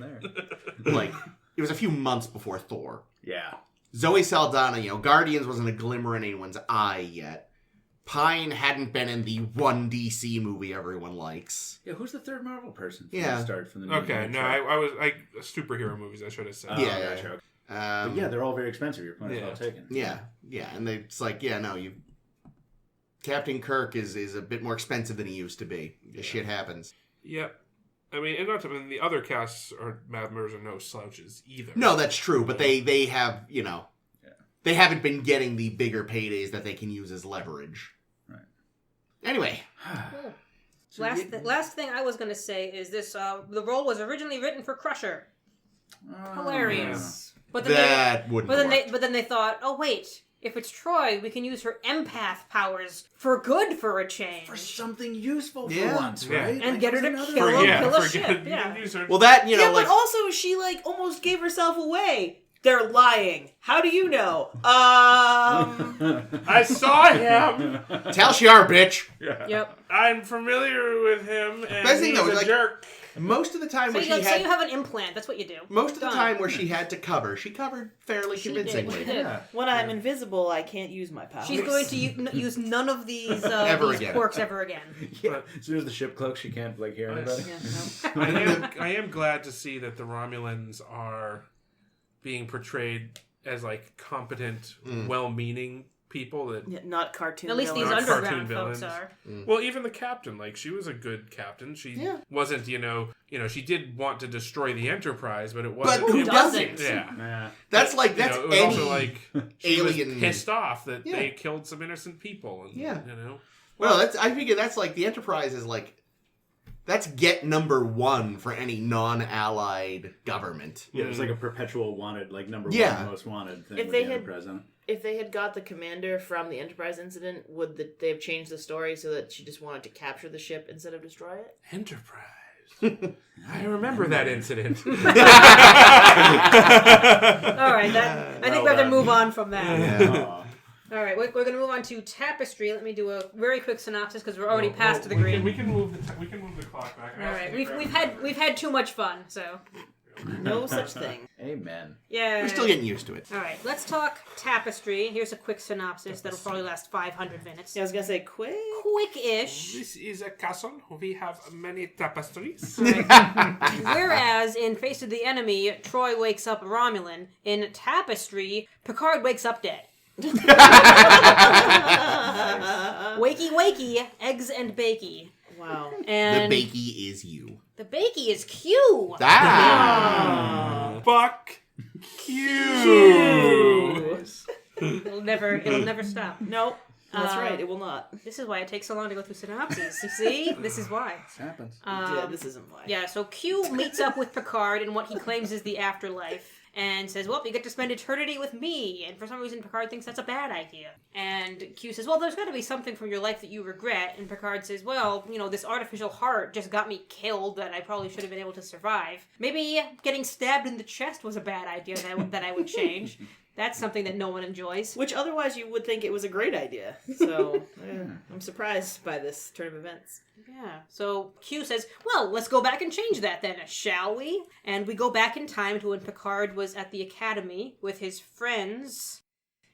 like it was a few months before Thor. Yeah. Zoe Saldana, Guardians wasn't a glimmer in anyone's eye yet. Pine hadn't been in the one DC movie everyone likes. Yeah, who's the third Marvel person? Started from the okay, no, I was superhero movies. I should have said. Yeah. But yeah, they're all very expensive. Your point is well taken. Yeah, and it's like, Captain Kirk is a bit more expensive than he used to be. Shit happens. Yep. I mean, and not to the other casts or members are no slouches either. No, that's true, but they have, they haven't been getting the bigger paydays that they can use as leverage. Right. Anyway. Cool. Last thing I was going to say is this, the role was originally written for Crusher. Hilarious. But then But then they thought, oh wait, if it's Troi, we can use her empath powers for good for a change. For something useful for once, right? And get her to kill a ship. Well, that, but also she, almost gave herself away. They're lying. How do you know? I saw him. Tal Shiar, bitch. Yeah. Yep. I'm familiar with him, and he's a jerk. Most of the time so you have an implant. That's what you do. Most of the time where she had to cover, she covered fairly convincingly. She did. When I'm invisible, I can't use my powers. She's going to use none of these quirks ever again. Yeah. As soon as the ship cloaks, she can't hear anybody. I am glad to see that the Romulans are being portrayed as competent, well-meaning people that not cartoon. At least these underground folks are. Well, even the captain, she was a good captain. She wasn't, she did want to destroy the Enterprise, but it wasn't. But who doesn't? Yeah. That's that's it was also she alien was pissed off that they killed some innocent people. And, Well, I figure that's the Enterprise is that's get number one for any non-allied government. Yeah, it's a perpetual wanted, number one most wanted thing with the Enterprise on it. If they had got the commander from the Enterprise incident, would they have changed the story so that she just wanted to capture the ship instead of destroy it? Enterprise. I remember that incident. All right, I think we have to move on from that. Yeah. All right, we're going to move on to Tapestry. Let me do a very quick synopsis because we're already past the green. We can move the clock back. All right, we've had too much fun, so. No such thing. Amen. Yeah. We're still getting used to it. All right, let's talk Tapestry. Here's a quick synopsis that'll probably last 500 minutes. Yeah, I was going to say quick. Quick-ish. This is a castle. We have many tapestries. Right. Whereas in Face of the Enemy, Troi wakes up Romulan. In Tapestry, Picard wakes up dead. Wakey, wakey, eggs and bakey. Wow. And the bakey is you. The bakey is Q. Fuck Q. It'll never stop. Nope. That's right. It will not. This is why it takes so long to go through synopses. You see? This is why. This happens. This isn't why. Yeah, so Q meets up with Picard in what he claims is the afterlife. And says, well, you get to spend eternity with me. And for some reason, Picard thinks that's a bad idea. And Q says, well, there's got to be something from your life that you regret. And Picard says, well, this artificial heart just got me killed that I probably should have been able to survive. Maybe getting stabbed in the chest was a bad idea that I would change. That's something that no one enjoys. Which otherwise you would think it was a great idea. So, I'm surprised by this turn of events. Yeah. So Q says, well, let's go back and change that then, shall we? And we go back in time to when Picard was at the academy with his friends.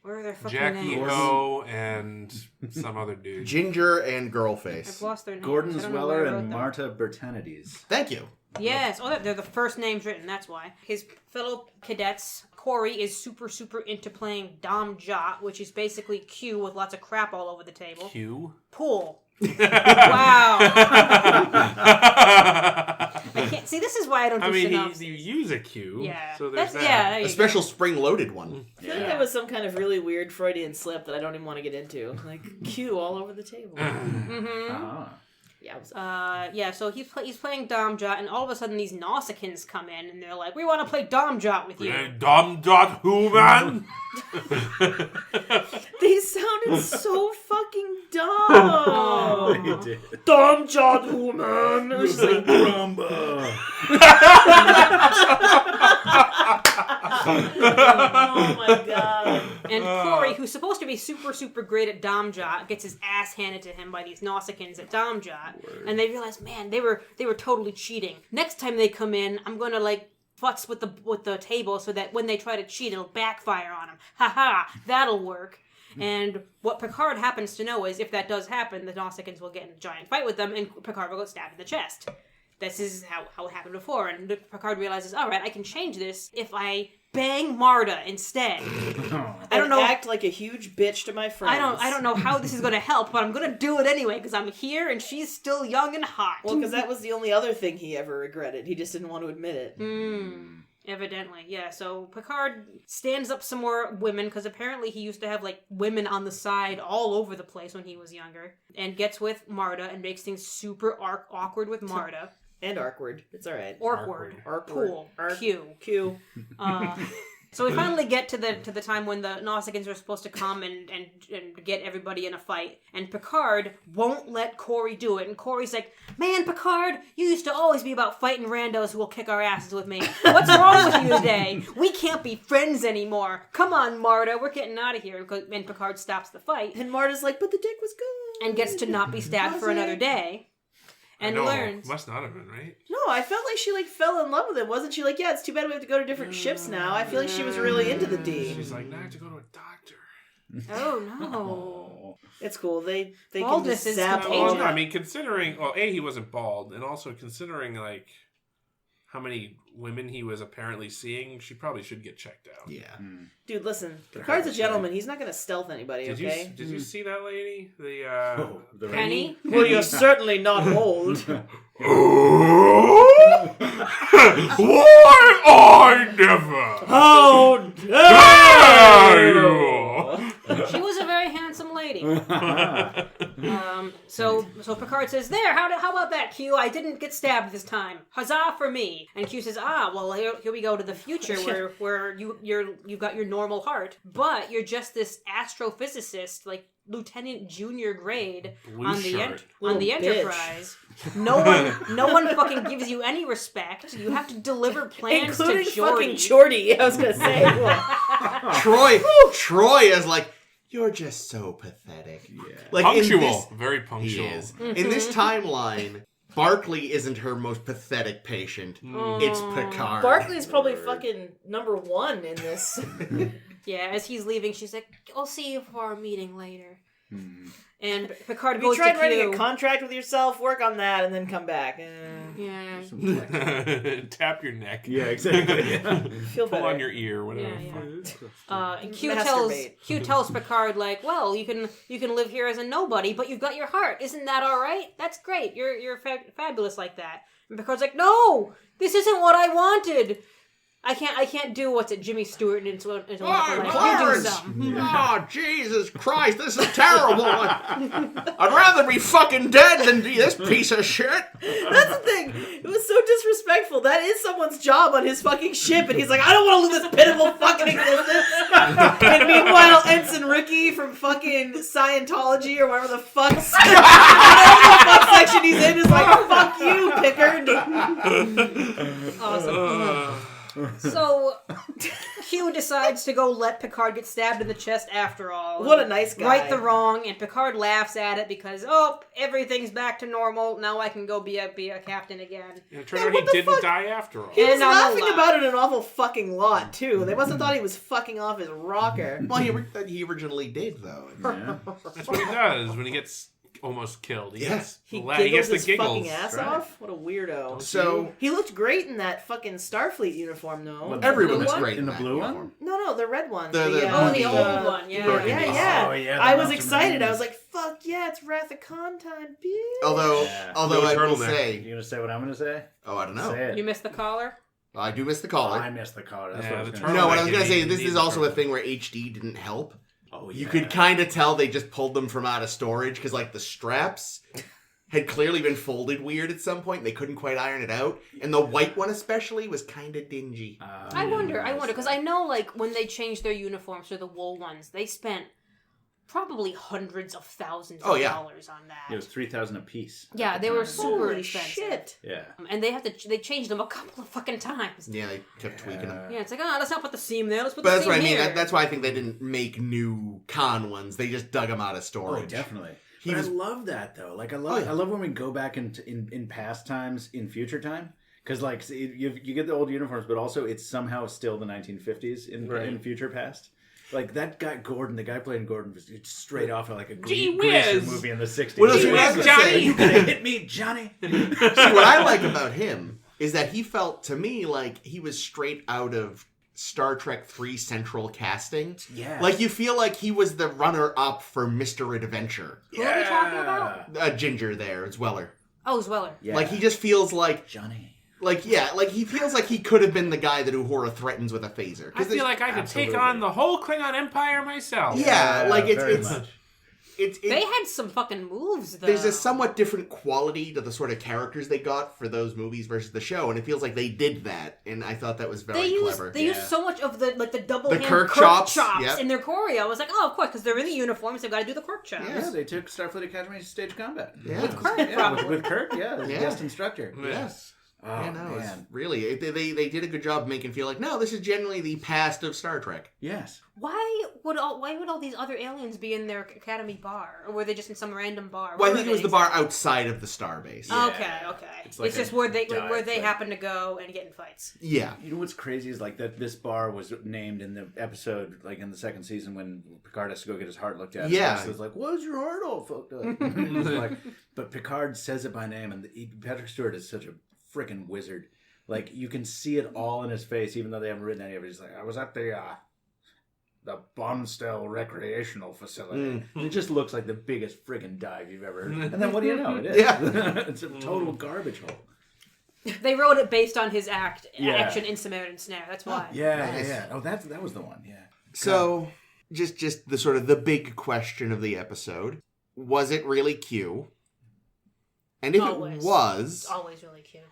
What are their fucking Jackie names? O and some other dude. Ginger and Girlface. I've lost their names. Gordon Zweller and them. Marta Bertanides. Thank you. Yes. Oh, they're the first names written. That's why. His fellow cadets, Corey, is super, super into playing Dom Jot, which is basically Q with lots of crap all over the table. Q? Pool. Wow. I can't see. This is why I don't do synopsis. you use a Q. Yeah. So there's that. Yeah, A special spring-loaded one. I feel like that was some kind of really weird Freudian slip that I don't even want to get into. Q all over the table. Yeah. So he's playing Dom Jot, and all of a sudden these Nausicaans come in, and they're like, "We want to play Dom Jot with you." Dom Jot who, man? They sounded so fucking dumb. They did. Dom Jot who, man? It was just like, Oh my god! And Corey, who's supposed to be super, super great at Domjot, gets his ass handed to him by these Nausicaans at Domjot, and they realize, man, they were totally cheating. Next time they come in, I'm gonna like futz with the table so that when they try to cheat, it'll backfire on them. Ha, that'll work. And what Picard happens to know is if that does happen, the Nausicaans will get in a giant fight with them, and Picard will get stabbed in the chest. This is how it happened before, and Picard realizes, all right, I can change this if I bang Marta instead. I don't know. Act like a huge bitch to my friends. I don't know how this is going to help, but I'm going to do it anyway because I'm here and she's still young and hot. Well, because that was the only other thing he ever regretted. He just didn't want to admit it. Evidently, yeah. So Picard stands up some more women because apparently he used to have like women on the side all over the place when he was younger, and gets with Marta and makes things super awkward with Marta. And awkward. It's all right. Awkward. Pool. Q. So we Mm. finally get to the time when the Nausicaans are supposed to come and get everybody in a fight. And Picard won't let Corey do it. And Corey's like, man, Picard, you used to always be about fighting randos who will kick our asses with me. What's wrong with you today? We can't be friends anymore. Come on, Marta, we're getting out of here. And Picard stops the fight. And Marta's like, but the dick was good. And gets to not be stabbed for another day. And learns. Must not have been, right? No, I felt like she fell in love with him. Wasn't she like, yeah, it's too bad we have to go to different ships now. I feel like she was really into the D. She's like, now I have to go to a doctor. Oh no. It's cool. They Baldness can is just zap contagious. Well, I mean, considering, he wasn't bald, and also considering, like, how many women he was apparently seeing, she probably should get checked out. Yeah. Dude, listen. Picard's a gentleman. He's not going to stealth anybody, okay? Did you see that lady? The Penny? Well, you're certainly not old. Why I never? How dare you! She was a very handsome lady. So Picard says, there, how about that, Q? I didn't get stabbed this time. Huzzah for me. And Q says, well, here we go to the future where you've got your normal heart, but you're just this astrophysicist, like Lieutenant Junior grade on the Enterprise. No one fucking gives you any respect. You have to deliver plans including to Geordi. Fucking Geordi, I was gonna say. Troi is like, you're just so pathetic. Yeah. Like punctual. Very punctual. He is. In this timeline, Barclay isn't her most pathetic patient. It's Picard. Barclay is probably fucking number one in this. Yeah, as he's leaving, she's like, I'll see you for our meeting later. And Picard Have goes you tried to writing Q. a contract with yourself? Work on that and then come back. Yeah. Tap your neck. Yeah, exactly. Feel Pull better. on your ear, whatever. Yeah. And Q Masturbate. tells Picard, like, well, you can live here as a nobody, but you've got your heart. Isn't that all right? That's great. You're fabulous like that. And Picard's like, no, this isn't what I wanted. I can't do what's it, Jimmy Stewart into a life. You do some. Oh, Jesus Christ, this is terrible. I'd rather be fucking dead than be this piece of shit. That's the thing. It was so disrespectful. That is someone's job on his fucking ship, and he's like, I don't want to live this pitiful fucking existence. And meanwhile, Ensign Ricky from fucking Scientology or whatever the fuck section he's in is like, fuck you, Pickard. Awesome. So, Q decides to go let Picard get stabbed in the chest after all. What a nice guy. Right the wrong, and Picard laughs at it because, everything's back to normal. Now I can go be a captain again. And it turned out he didn't die after all. He was laughing about it an awful fucking lot, too. They must have thought he was fucking off his rocker. Well, he originally did, though. Yeah. That's what he does when he gets almost killed. He gets He he giggles gets the his giggles. fucking ass off? What a weirdo. So He looked great in that fucking Starfleet uniform, though. What, everyone blue looks one? great In the that blue one? uniform. No, the red one. The the old one, yeah. Yeah. Oh, yeah, I the was Mountain excited. I Rings. was like, fuck yeah, it's Wrath of Khan time, bitch. Although No I will turtleneck. say, You gonna say what I'm gonna say? I don't know. Say it. You missed the collar? I do miss the I collar. missed the collar. That's Yeah, what I was the gonna turtleneck. No, what I was gonna say, You this need is the also a turtleneck. thing where HD didn't help. Oh, You yeah. could kind of tell they just pulled them from out of storage because, like, the straps had clearly been folded weird at some point. And they couldn't quite iron it out, and the white one especially was kind of dingy. I wonder, because I know, like, when they changed their uniforms to the wool ones, they spent probably hundreds of thousands Oh, of yeah. dollars on that. It was $3,000 a piece. Yeah, they were super Holy expensive. shit. Yeah. And they changed them a couple of fucking times. Yeah, they kept tweaking them. Yeah, it's like, let's not put the seam there. Let's put But the that's seam what I mean. here. That's why I think they didn't make new con ones. They just dug them out of storage. Oh, definitely. He But was- I love that though. Like I love when we go back in past times in future time. Because like you get the old uniforms, but also it's somehow still the 1950s in future past. Like that guy Gordon, the guy playing Gordon, was straight off of like a Gee Greaser whiz. movie in the 60s. What else Gee you whiz, guys gonna Johnny? say? You gonna hit me, Johnny? See, what I like about him is that he felt to me like he was straight out of Star Trek 3 Central casting. Yeah. Like you feel like he was the runner-up for Mr. Adventure. Who are we talking about? Ginger there, it's Weller. Oh, Zweller. Yeah. Like he just feels like Johnny. like he feels like he could have been the guy that Uhura threatens with a phaser. I feel like I could take on the whole Klingon Empire myself. Yeah, like very it's much. They had some fucking moves, though. there's a somewhat different quality to the sort of characters they got for those movies versus the show, and it feels like they did that, and I thought that was very clever. They used so much of the double The hand Kirk chops, chops yep. in their choreo. I was like, oh, of course, because they're in the uniforms, they've got to do the Kirk chops. Yeah, they took Starfleet Academy stage combat. Yeah. With Kirk, Yeah, probably. with Kirk, yeah, as a Yeah. guest instructor. Yes. Oh, Yeah, no, it's man. really, they did a good job making feel like, no, this is genuinely the past of Star Trek. Yes. Why would all these other aliens be in their academy bar, or were they just in some random bar? Well, I Where think were it was they the bar outside of the starbase. Yeah. Okay. It's It's, like just a where they dive, like- happen to go and get in fights. Yeah. You know what's crazy is like that this bar was named in the episode, like in the second season when Picard has to go get his heart looked at. Yeah. So it's like, why is your heart all fucked up? It's like, but Picard says it by name, and Patrick Stewart is such a freaking wizard. Like you can see it all in his face, even though they haven't written any of it. He's like, I was at the Bonstell Recreational Facility. And it just looks like the biggest friggin' dive you've ever heard. And then what do you know? It is. Yeah. It's a total garbage hole. They wrote it based on his action in Samaritan Snare. That's why. Yeah, Nice. yeah. Oh, that was the one. Yeah. So, just the sort of the big question of the episode, was it really Q? And if Always. it was, It's always really cute.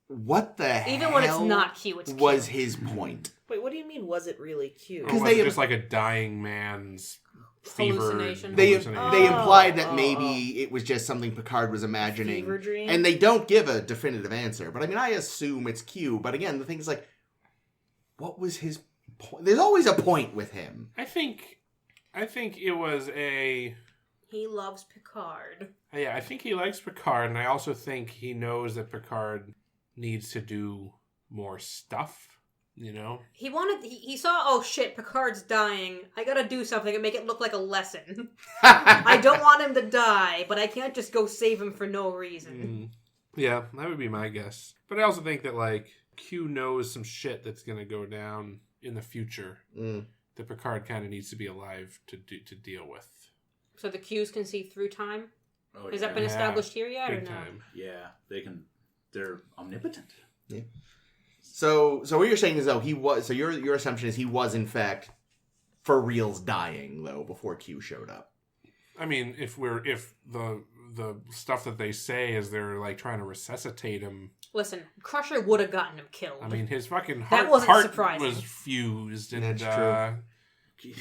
what the hell Even when it's not Q, it's was cute. his point? Wait, what do you mean, was it really cute? Or Because was they- it just like a dying man's fever Hallucination. They hallucination? implied that maybe it was just something Picard was imagining. Fever dream? And they don't give a definitive answer. But I mean, I assume it's Q. But again, the thing is like, what was his point? There's always a point with him. I think it was a... He loves Picard. Yeah, I think he likes Picard, and I also think he knows that Picard needs to do more stuff, you know? He saw, oh shit, Picard's dying. I gotta do something and make it look like a lesson. I don't want him to die, but I can't just go save him for no reason. Yeah, that would be my guess. But I also think that, like, Q knows some shit that's going to go down in the future that Picard kind of needs to be alive to deal with. So the Qs can see through time? Oh, Has that been established here yet, or Big no? time. Yeah, they're omnipotent. Yeah. So what you're saying is though he was. So your assumption is he was in fact for reals dying though before Q showed up. I mean, if the stuff that they say is they're like trying to resuscitate him. Listen, Crusher would have gotten him killed. I mean, his fucking That heart, wasn't surprising. was fused, and That's true.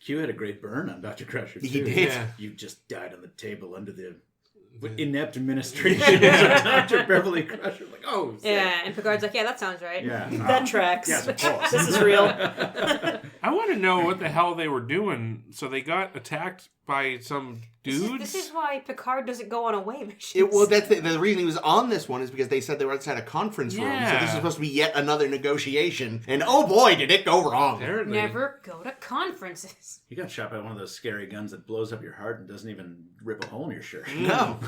Q had a great burn on Dr. Crusher, too. He did. Yeah. You just died on the table under the inept administration of Dr. Beverly Crusher. Like, oh, sick. yeah, and Picard's like, yeah, that sounds right. Yeah. That tracks. Yes, of course. This is real. I want to know what the hell they were doing. So they got attacked by some dudes. This is why Picard doesn't go on away missions. That's the reason he was on this one is because they said they were outside a conference room. So Yeah. this is supposed to be yet another negotiation. And oh boy, did it go wrong. Apparently. Never go to conferences. You got shot by one of those scary guns that blows up your heart and doesn't even rip a hole in your shirt. No.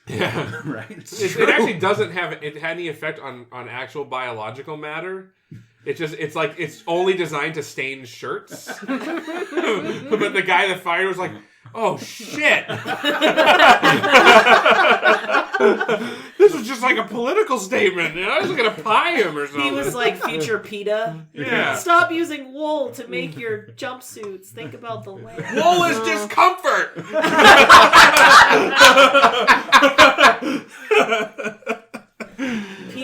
Yeah. Right? It actually doesn't have any effect on actual biological matter. It's like it's only designed to stain shirts. But the guy that fired was like, oh shit. This was just like a political statement. I was gonna pie him or something. He was like future PETA. Yeah. Stop using wool to make your jumpsuits. Think about the land. Wool is discomfort.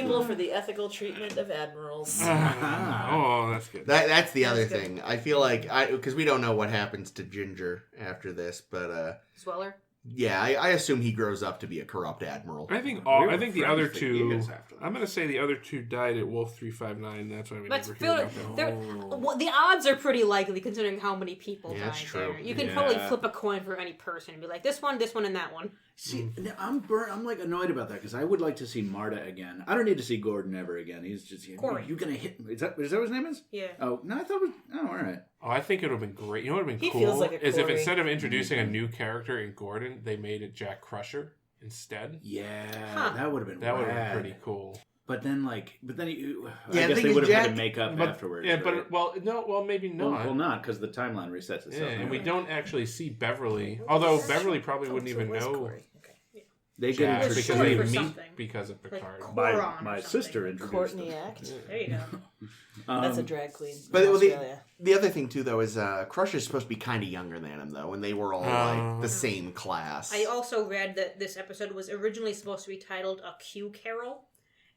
people for the ethical treatment of admirals. Oh, that's good. That's the other thing. I feel like because we don't know what happens to Ginger after this, but Sweller. yeah, I assume he grows up to be a corrupt admiral. I think the other two. I'm going to say the other two died at Wolf 359. That's why we never hear about them. Well, the odds are pretty likely considering how many people died that's true. there. You can probably flip a coin for any person and be like, this one, and that one. See, I'm like annoyed about that because I would like to see Marta again. I don't need to see Gordon ever again. He's just Corey. You gonna hit? Is that what his name is? Yeah. Oh no, I thought it was. Oh, all right. Oh, I think it would have been great. You know what would have been He cool? feels like a is if Corey. instead of introducing a new character in Gordon, they made it Jack Crusher instead. Yeah, that would have been. That would have rad. been pretty cool. But then, I the guess thing they is, would have had Jack- to make up afterwards. Yeah, right? but maybe not. Well, not because the timeline resets itself. Yeah, and we anyway. don't actually see Beverly. Although Beverly probably wouldn't even know They get Jack It was because short they for meet something. because of Picard. Like, my sister introduced Courtney them. Act. There you go. That's a drag queen. But in Australia. the other thing too, though, is Crusher's supposed to be kind of younger than him, though, and they were all like the same class. I also read that this episode was originally supposed to be titled A Q Carol,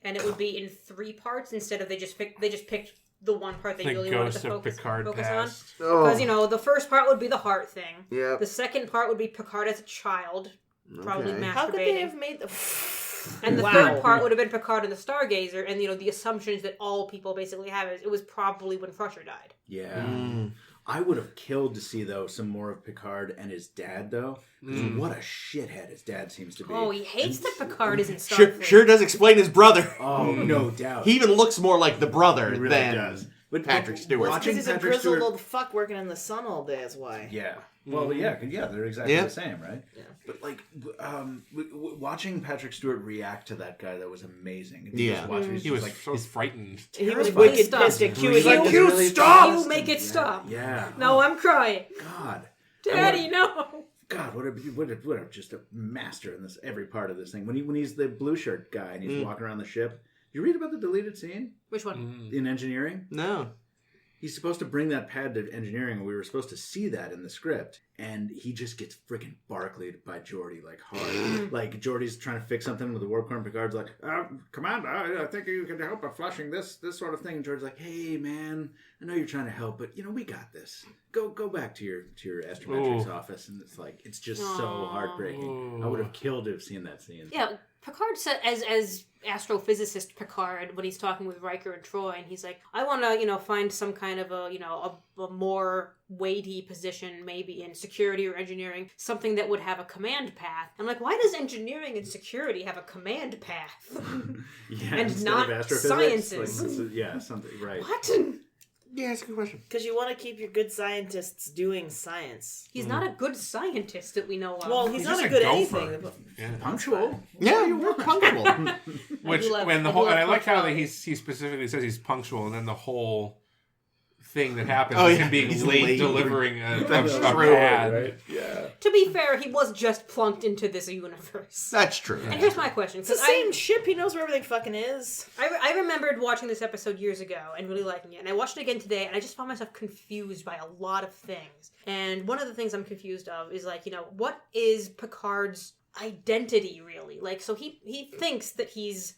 and it would be in 3 parts instead of they just picked the one part they The really wanted ghost to of focus Picard on. past. Because, the first part would be the heart thing. Yeah. The second part would be Picard as a child, probably Okay. masturbating. How could they have made the... And the Wow. third part would have been Picard and the Stargazer, and the assumptions that all people basically have is it was probably when Crusher died. Yeah. I would have killed to see, though, some more of Picard and his dad, though. 'Cause what a shithead his dad seems to be. Oh, he hates that Picard isn't Starfleet. Sure does explain his brother. Oh, no doubt. He even looks more like the brother He really than does. But Patrick Stewart. Because Watching he's a Patrick grizzled Stewart- old fuck working in the sun all day is why. Yeah. Well, yeah, they're exactly Yeah. the same, right? Yeah. But watching Patrick Stewart react to that guy, that was amazing. Yeah. He was so frightened. He was terrified. wicked Stop. pissed at Q. He's like, again. "Q, Really- stop!" You make it stop. Yeah. No, I'm crying. God. Daddy, no. God, what a just a master in this every part of this thing. When he's the blue shirt guy and he's walking around the ship. You read about the deleted scene Which one? in engineering? No. He's supposed to bring that pad to engineering, and we were supposed to see that in the script. And he just gets freaking Barclayed by Geordi, like, hard. Like, Geordi's trying to fix something with the warp core, and Picard's like, Commander, I think you can help by flushing this sort of thing. And Geordi's like, hey, man, I know you're trying to help, but, we got this. Go back to your astrometrics office. And it's like, it's just so heartbreaking. I would have killed to have seen that scene. Yeah, Picard said, as astrophysicist Picard, when he's talking with Riker and Troi, and he's like, I want to, find some kind of a more weighty position, maybe in security or engineering, something that would have a command path. I'm like, why does engineering and security have a command path? Yeah, And instead not of astrophysics, sciences. Something, right. What? Yeah, that's a good question. Because you want to keep your good scientists doing science. He's not a good scientist that we know of. Well, he's not just a a good gopher. anything. Yeah. Punctual. Yeah, you were punctual. Which I when the do whole love and I like how punctuality. he specifically says he's punctual, and then the whole thing that happens Oh, is yeah. him being He's late late. delivering a That's pad. right? Yeah. To be fair, he was just plunked into this universe. That's true. And here's my question. It's the 'cause same ship. He knows where everything fucking is. I remembered watching this episode years ago and really liking it. And I watched it again today, and I just found myself confused by a lot of things. And one of the things I'm confused of is, what is Picard's identity, really? So he thinks that he's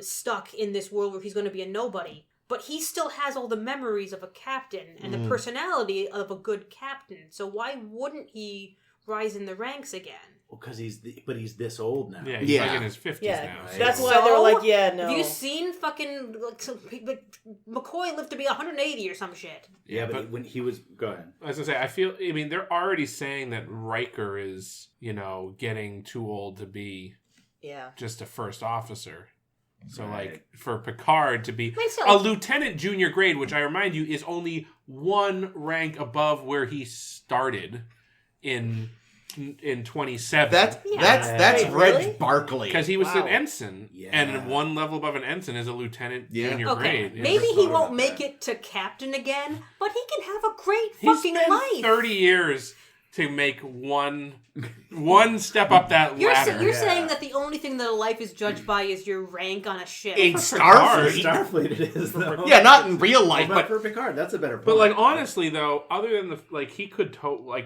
stuck in this world where he's going to be a nobody. But he still has all the memories of a captain and the personality of a good captain. So why wouldn't he rise in the ranks again? Well, because he's this old now. Yeah, he's Yeah. like in his 50s Yeah, now. that's so- why they're like, yeah, no. Have you seen fucking McCoy lived to be 180 or some shit? Yeah, but but- when he was, go ahead. I was gonna say, they're already saying that Riker is, getting too old to be Yeah. just a first officer. So, Right. for Picard to be Makes a lieutenant junior grade, which I remind you is only one rank above where he started in 27. That's Wait, Reg really? Barkley. Because he was Wow. an ensign, Yeah. and one level above an ensign is a lieutenant junior Okay, grade. Yeah. maybe Never he thought won't about make that. it to captain again, but he can have a great He fucking spent life. 30 years to make one step up that You're ladder. you're saying that the only thing that a life is judged by is your rank on a ship. in For Starfleet. Starfleet it is, though. Yeah, not in real life, But but for Picard, that's a better point. But honestly though, other than he could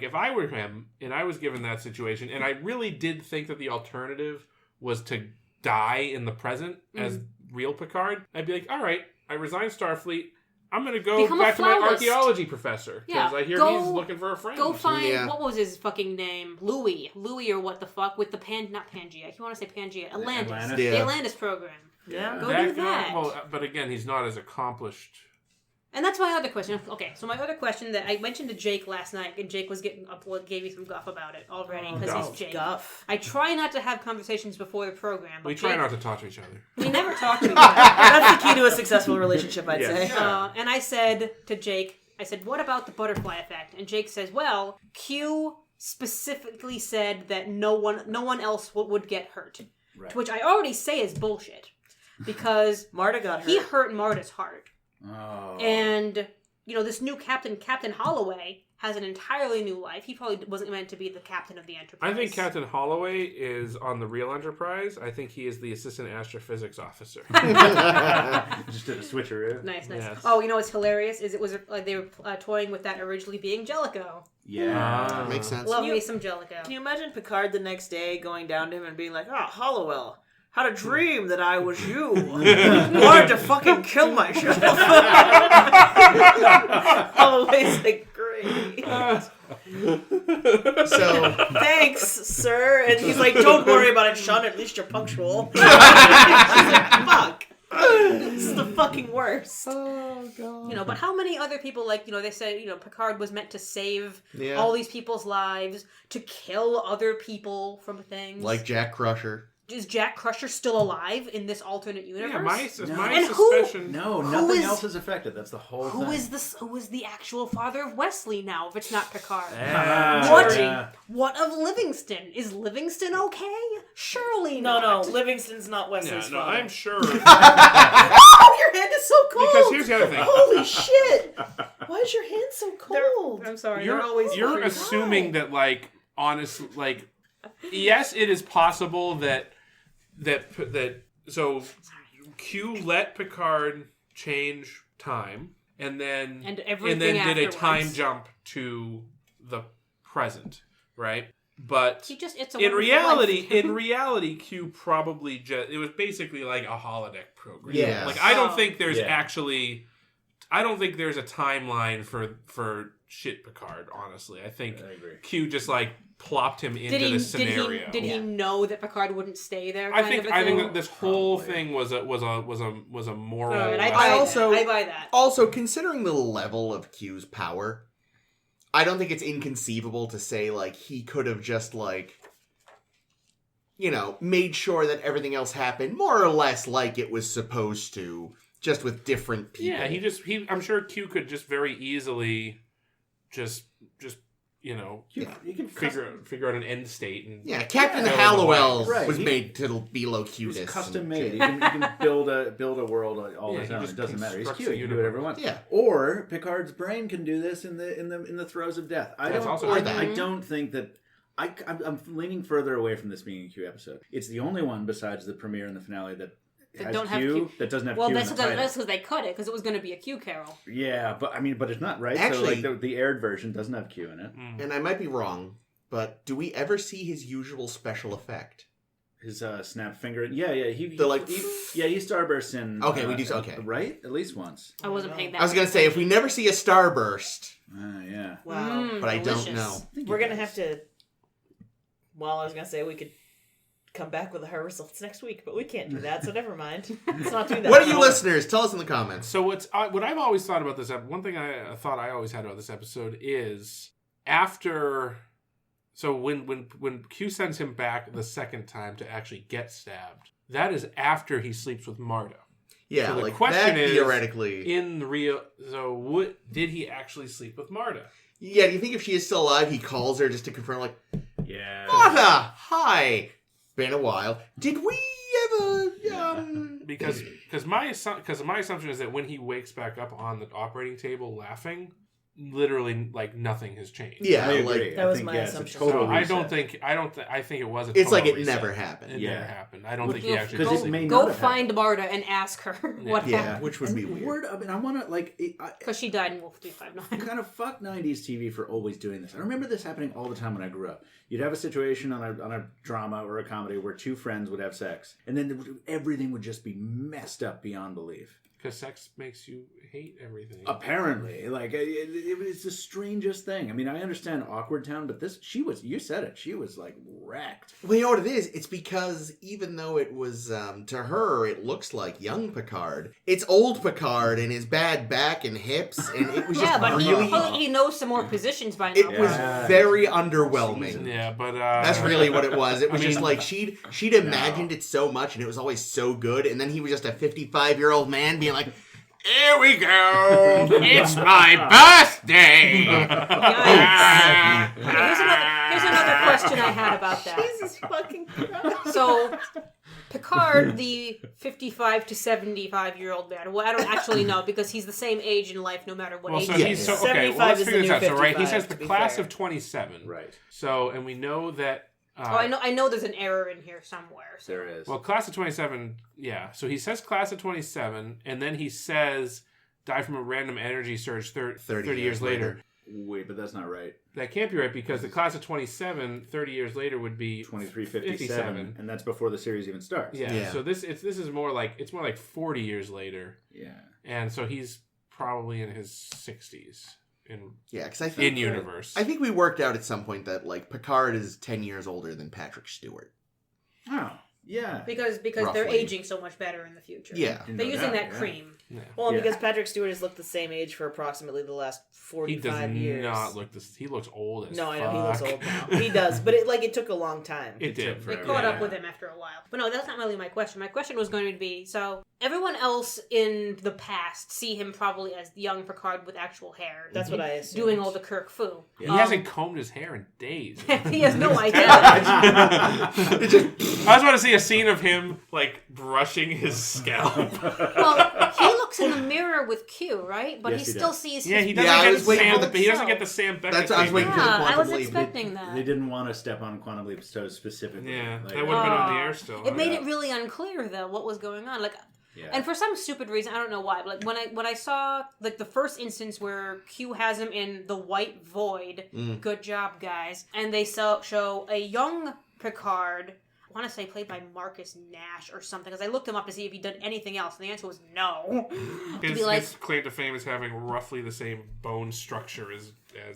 if I were him and I was given that situation, and I really did think that the alternative was to die in the present as real Picard, I'd be like, all right, I resign Starfleet. I'm going to go back to my archaeology professor. Because I hear he's looking for a friend. Go find, what was his fucking name? Louis or what the fuck, with the not Pangea. If you want to say Pangea. Atlantis. The Atlantis program. Yeah. Go do that. Well, but again, he's not as accomplished. And that's my other question. Okay, so my other question that I mentioned to Jake last night, and Jake was gave me some guff about it already, because he's Jake. Guff. I try not to have conversations before the program. But We try not to talk to each other. We never talk to each other. That's the key to a successful relationship, I'd say. And I said to Jake, what about the butterfly effect? And Jake says, well, Q specifically said that no one else would get hurt. Right. To which I already say is bullshit. Because Marta got hurt. He hurt Marta's heart. Oh. And, this new Captain Holloway, has an entirely new life. He probably wasn't meant to be the captain of the Enterprise. I think Captain Holloway is on the real Enterprise. I think he is the assistant astrophysics officer. Just did a switcheroo. Nice. Yes. Oh, what's hilarious is it was like they were toying with that originally being Jellicoe. Yeah. Makes sense. Love me some Jellicoe. Can you imagine Picard the next day going down to him and being like, Hollowell, had a dream that I was you. Wanted to fucking kill myself. Holloway's like, great. So thanks, sir. And he's like, don't worry about it, Sean. At least you're punctual. She's like, fuck. This is the fucking worst. Oh god. But how many other people, they say, Picard was meant to save Yeah. all these people's lives, to kill other people from things. Like Jack Crusher. Is Jack Crusher still alive in this alternate universe? Yeah, my And suspicion. No, nothing else is affected. That's the whole thing. Who is the actual father of Wesley now, if it's not Picard? Yeah. What of Livingston? Is Livingston okay? Surely No, not. Livingston's not Wesley's No, father. I'm sure. Oh, your hand is so cold! Because here's the other thing. Holy shit! Why is your hand so cold? I'm sorry. You're assuming that, honestly, yes, it is possible that so Q let Picard change time and then did a time jump to the present, right? But in reality, Q probably it was basically like a holodeck program. Yeah. I don't think there's I don't think there's a timeline for shit Picard, honestly. I think Q just plopped him into the scenario. Did he know that Picard wouldn't stay there? I think that this whole thing was a moral. I buy that. Also, considering the level of Q's power, I don't think it's inconceivable to say he could have just made sure that everything else happened more or less like it was supposed to, just with different people. Yeah, I'm sure Q could just very easily just you can figure out an end state. And Captain Hallowell was made to be Locutus. He's custom made. He can build a world all his own. It doesn't matter. He's cute. He can do whatever he wants. Yeah. Or Picard's brain can do this in the throes of death. I don't think that. I'm leaning further away from this being a Q episode. It's the only one besides the premiere and the finale that has Q that doesn't have Q in the title. That's because they cut it, because it was going to be a Q Carol. Yeah, but it's not, right? Actually, so the aired version doesn't have Q in it. And I might be wrong, but do we ever see his usual special effect? His snap finger. Yeah. He starbursts in. Okay, we do. Okay, right? At least once. I wasn't paying that. I was gonna say if we never see a starburst. Yeah. Wow. But I don't know. We're gonna have to. Well, I was gonna say we could come back with our results next week, but we can't do that, so never mind. Let's not do that. What are you listeners? Tell us in the comments. So what I've always thought about this episode, one thing I thought I always had about this episode is after. So when Q sends him back the second time to actually get stabbed, that is after he sleeps with Marta. Yeah, so the question is theoretically in the real. So did he actually sleep with Marta? Yeah, do you think if she is still alive, he calls her just to confirm, yeah, Marta, hi. Been a while. Did we ever? Because my assumption is that when he wakes back up on the operating table laughing, literally like nothing has changed. Yeah, I like agree. That was I think, my yeah, it's a assumption. total So I reset. think it was a it's total like it reset. never happened. It Yeah. never happened. I don't think he actually Because did. it may Go not have find happened. Marta and ask her what Yeah, happened. which would be weird. I mean, I want to like. Because she died in Wolf 359. Kind of fuck 90s TV for always doing this. I remember this happening all the time when I grew up. You'd have a situation on a drama or a comedy where two friends would have sex, and then everything would just be messed up beyond belief. Because sex makes you hate everything. Apparently, like it was the strangest thing. I mean, I understand Awkward Town, but you said it. She was like wrecked. Well, you know what it is? It's because even though it was, to her, it looks like young Picard, it's old Picard and his bad back and hips, and it was just But really... he knows some more positions by now. It was very underwhelming. Yeah, but That's really what it was. It was just mean- like she'd imagined it so much, and it was always so good, and then he was just a 55-year-old man being like, "Here we go! It's my birthday!" Here's another question I had about that. Jesus fucking Christ. So, Picard, the 55 to 75-year-old man. Well, I don't actually know because he's the same age in life no matter what well, age so he he's is. so okay. Well, 75 let's is the figure this new out. So, right, he 55, says to the be class fair. of 27. Right. So, and we know that. Oh, I know. There's an error in here somewhere. So. There is. Well, class of 27. Yeah. So he says class of 27, and then he says die from a random energy surge 30 years later. Wait, but that's not right. That can't be right because the class of 27, 30 years later would be 2357, and that's before the series even starts. Yeah. So this is more like 40 years later. Yeah. And so he's probably in his 60s Yeah, because I think in universe. I think we worked out at some point that like Picard is 10 years older than Patrick Stewart. Oh, yeah. Because they're Roughly. aging so much better in the future. Yeah. They're using that cream. Yeah. Well, Yeah. because Patrick Stewart has looked the same age for approximately the last He does 45 years. not look this. He looks old as No, fuck. I know he looks old now. He does, but it took a long time. It did. took They forever. caught Yeah. up with him after a while. But no, that's not really my question. My question was going to be, so everyone else in the past see him probably as the young Picard with actual hair. That's what I assumed. Doing all the Kirk foo. He hasn't combed his hair in days. He has no idea. I just want to see a scene of him like brushing his scalp. Well, he looks in the mirror with Q, right? But Yes, he he still does. sees Yeah, his he doesn't Yeah, I get was waiting for Sam. the- He doesn't get the Sam Beckett. That's what I was waiting for. Yeah, the I was Quantum Leap. expecting that. They didn't want to step on Quantum Leap's toes specifically. Yeah, Like, that would have been on the air still. It made it really unclear though what was going on. Like, yeah. and for some stupid reason, I don't know why. But like when I saw like the first instance where Q has him in the white void, good job guys, and they show a young Picard. I want to say played by Marcus Nash or something, because I looked him up to see if he'd done anything else, and the answer was no. His claim to fame is having roughly the same bone structure as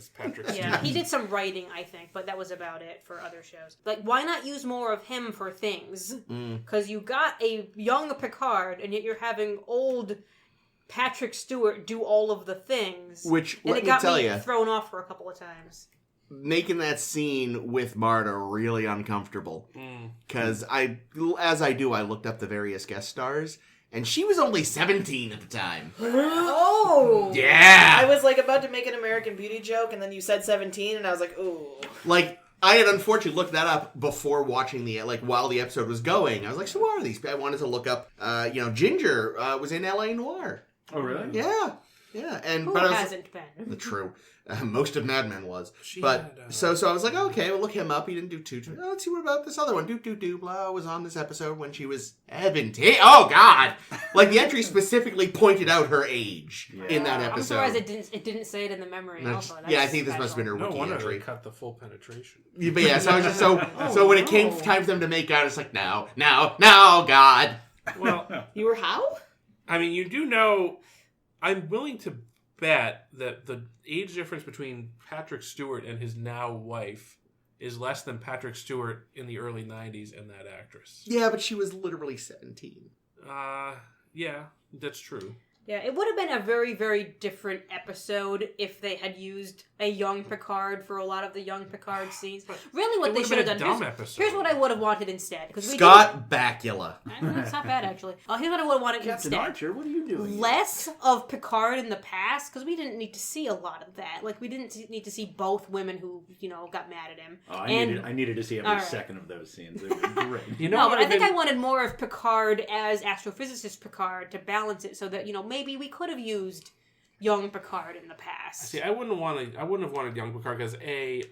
Patrick Stewart. Yeah, he did some writing, I think, but that was about it for other shows. Like, why not use more of him for things? Because you got a young Picard, and yet you're having old Patrick Stewart do all of the things. Which, and let it me got tell me you, thrown off for a couple of times. making that scene with Marta really uncomfortable. Because I looked up the various guest stars, and she was only 17 at the time. Oh! Yeah! I was like about to make an American Beauty joke, and then you said 17, and I was like, ooh. Like, I had unfortunately looked that up before watching while the episode was going. I was like, so what are these? I wanted to look up, Ginger was in L.A. Noire. Oh, really? Yeah. And Who but I was, hasn't been? True. Most of Mad Men was. She But had, so I was like, okay, we'll look him up. He didn't do too. Oh, let's see what about this other one. Blah was on this episode when she was 17. Oh God! Like the entry specifically pointed out her age in that episode. I'm surprised it didn't say it in the memory. Also, Yeah, I think this must have been her No wiki wonder entry. they cut the full penetration. Yeah, but yeah, so I was just so when it came time for them to make out, it's like now, God. Well, You were how? I mean, you do know. I'm willing to bet that the age difference between Patrick Stewart and his now wife is less than Patrick Stewart in the early 90s and that actress. Yeah, but she was literally 17. Yeah, that's true. Yeah, it would have been a very, very different episode if they had used a young Picard for a lot of the young Picard scenes. Really, what It they would should have have been done. a dumb episode. Here's what I would have wanted instead. Scott Bakula. That's not bad, actually. Here's what I would have wanted Captain instead. Archer, what are you doing? Less of Picard in the past, because we didn't need to see a lot of that. Like, we didn't need to see both women who, got mad at him. Oh, I needed to see every second of those scenes. It was great. You know No, what but I think I wanted more of Picard as astrophysicist Picard to balance it so that, maybe we could have used young Picard in the past. See, I wouldn't have wanted young Picard because I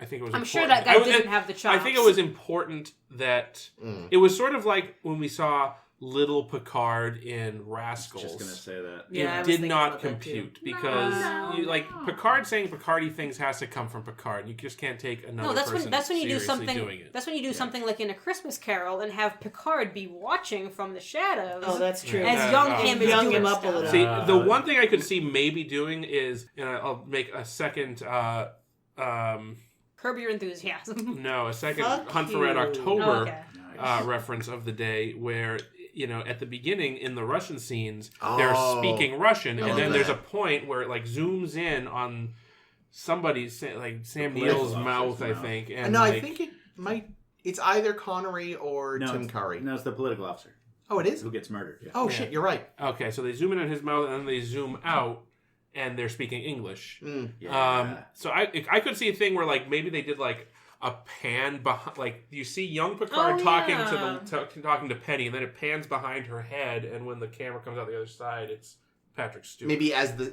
think it was. I'm sure that guy didn't have the chops. I think it was important that it was sort of like when we saw little Picard in Rascals. Just gonna say that. Yeah, It did not compute because Picard saying Picardy things has to come from Picard. You just can't take another person that's when you do seriously something. doing it. That's when you do something like in A Christmas Carol and have Picard be watching from the shadows. Oh, that's true. As young him is young doing him up a stuff. little. See, the one thing I could see maybe doing is, and I'll make a second. Curb Your Enthusiasm. No, a second Fuck Hunt for Red you. October Oh, okay. reference of the day where, at the beginning in the Russian scenes, they're speaking Russian, and then there's a point where it like zooms in on somebody's like Sam Neill's mouth, I think. And no, like, I think it's either Connery or Tim Curry. No, it's the political officer. Oh, it is? Who gets murdered. Yeah. Oh, shit, you're right. Okay, so they zoom in on his mouth, and then they zoom out, and they're speaking English. Yeah. So I could see a thing where like maybe they did like a pan behind, like you see young Picard talking to Penny, and then it pans behind her head, and when the camera comes out the other side, it's Patrick Stewart.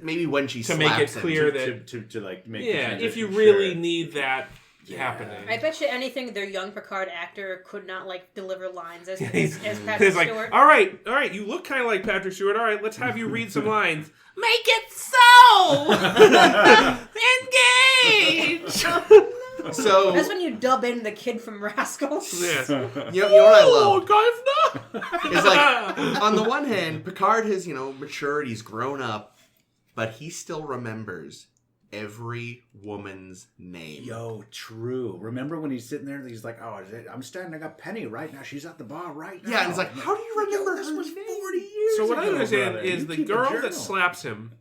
Maybe when she to slaps make it him. clear that to like make if you really need that happening. I bet you anything their young Picard actor could not like deliver lines as Patrick It's like, Stewart. all right, you look kind of like Patrick Stewart. All right, let's have you read some lines. Make it so! Engage! So That's when you dub in the kid from Rascals. Yes. you know what I love? Governor! It's like, on the one hand, Picard has, matured, he's grown up, but he still remembers every woman's name. Yo, true. Remember when he's sitting there and he's like, oh, I'm standing up Penny right now. She's at the bar right now. Yeah, and it's like, how do you remember this her was name? 40 years So what I ago, understand brother. is You the keep a girl journal. that slaps him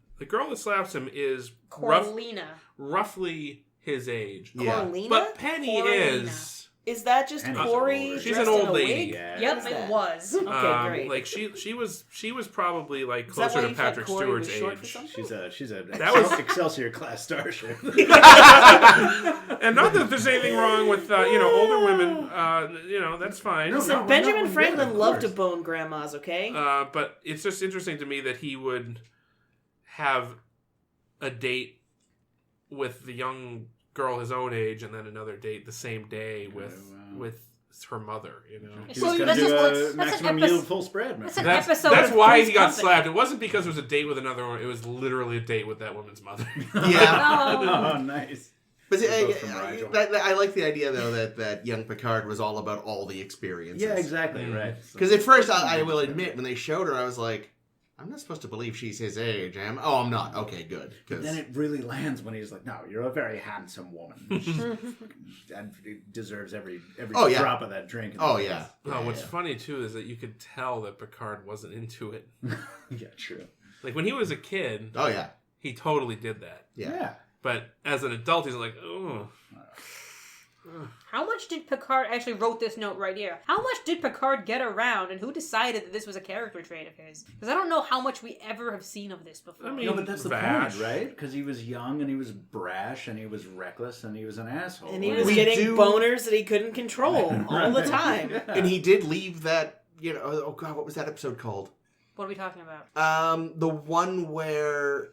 is Coralina. roughly his age. Yeah. Coralina? But Penny Coralina. Is that just Penny's Corey? old. She's dressed an in old a lady. wig? Yeah. Yep, Is it that- was. Okay, great. Like she was probably like Is that closer why to you thought Patrick Corey was Stewart's short for age. something? She's a That was- Excelsior class starship. And not that there's anything wrong with older women. That's fine. Listen, No, Benjamin no, Franklin of loved to course. bone grandmas, okay? But it's just interesting to me that he would have a date with the young girl his own age, and then another date the same day with her mother. He's Well, gonna that's do just a what's- that's an maximum episode- yield full spread. man. That's an That's episode that's of why Three's he got Company. slapped. It wasn't because it was a date with another woman. It was literally a date with that woman's mother. Yeah. No. Oh, nice. But Both from Rigel. I like the idea, though, that young Picard was all about all the experiences. Yeah, exactly, right. Because at first, I will admit, when they showed her, I was like, I'm not supposed to believe she's his age, am I? Oh, I'm not. Okay, good. But then it really lands when he's like, no, you're a very handsome woman. She deserves every drop of that drink. Oh, yeah. What's funny, too, is that you could tell that Picard wasn't into it. Yeah, true. Like, when he was a kid, Oh, yeah. he totally did that. Yeah. But as an adult, he's like, oh. How much did Picard actually wrote this note right here? How much did Picard get around, and who decided that this was a character trait of his? Because I don't know how much we ever have seen of this before. I mean, No, but that's the Vash. point, right? Because he was young and he was brash and he was reckless and he was an asshole. And he was We getting do- boners that he couldn't control all the time. Yeah. And he did leave that, oh, God, what was that episode called? What are we talking about? The one where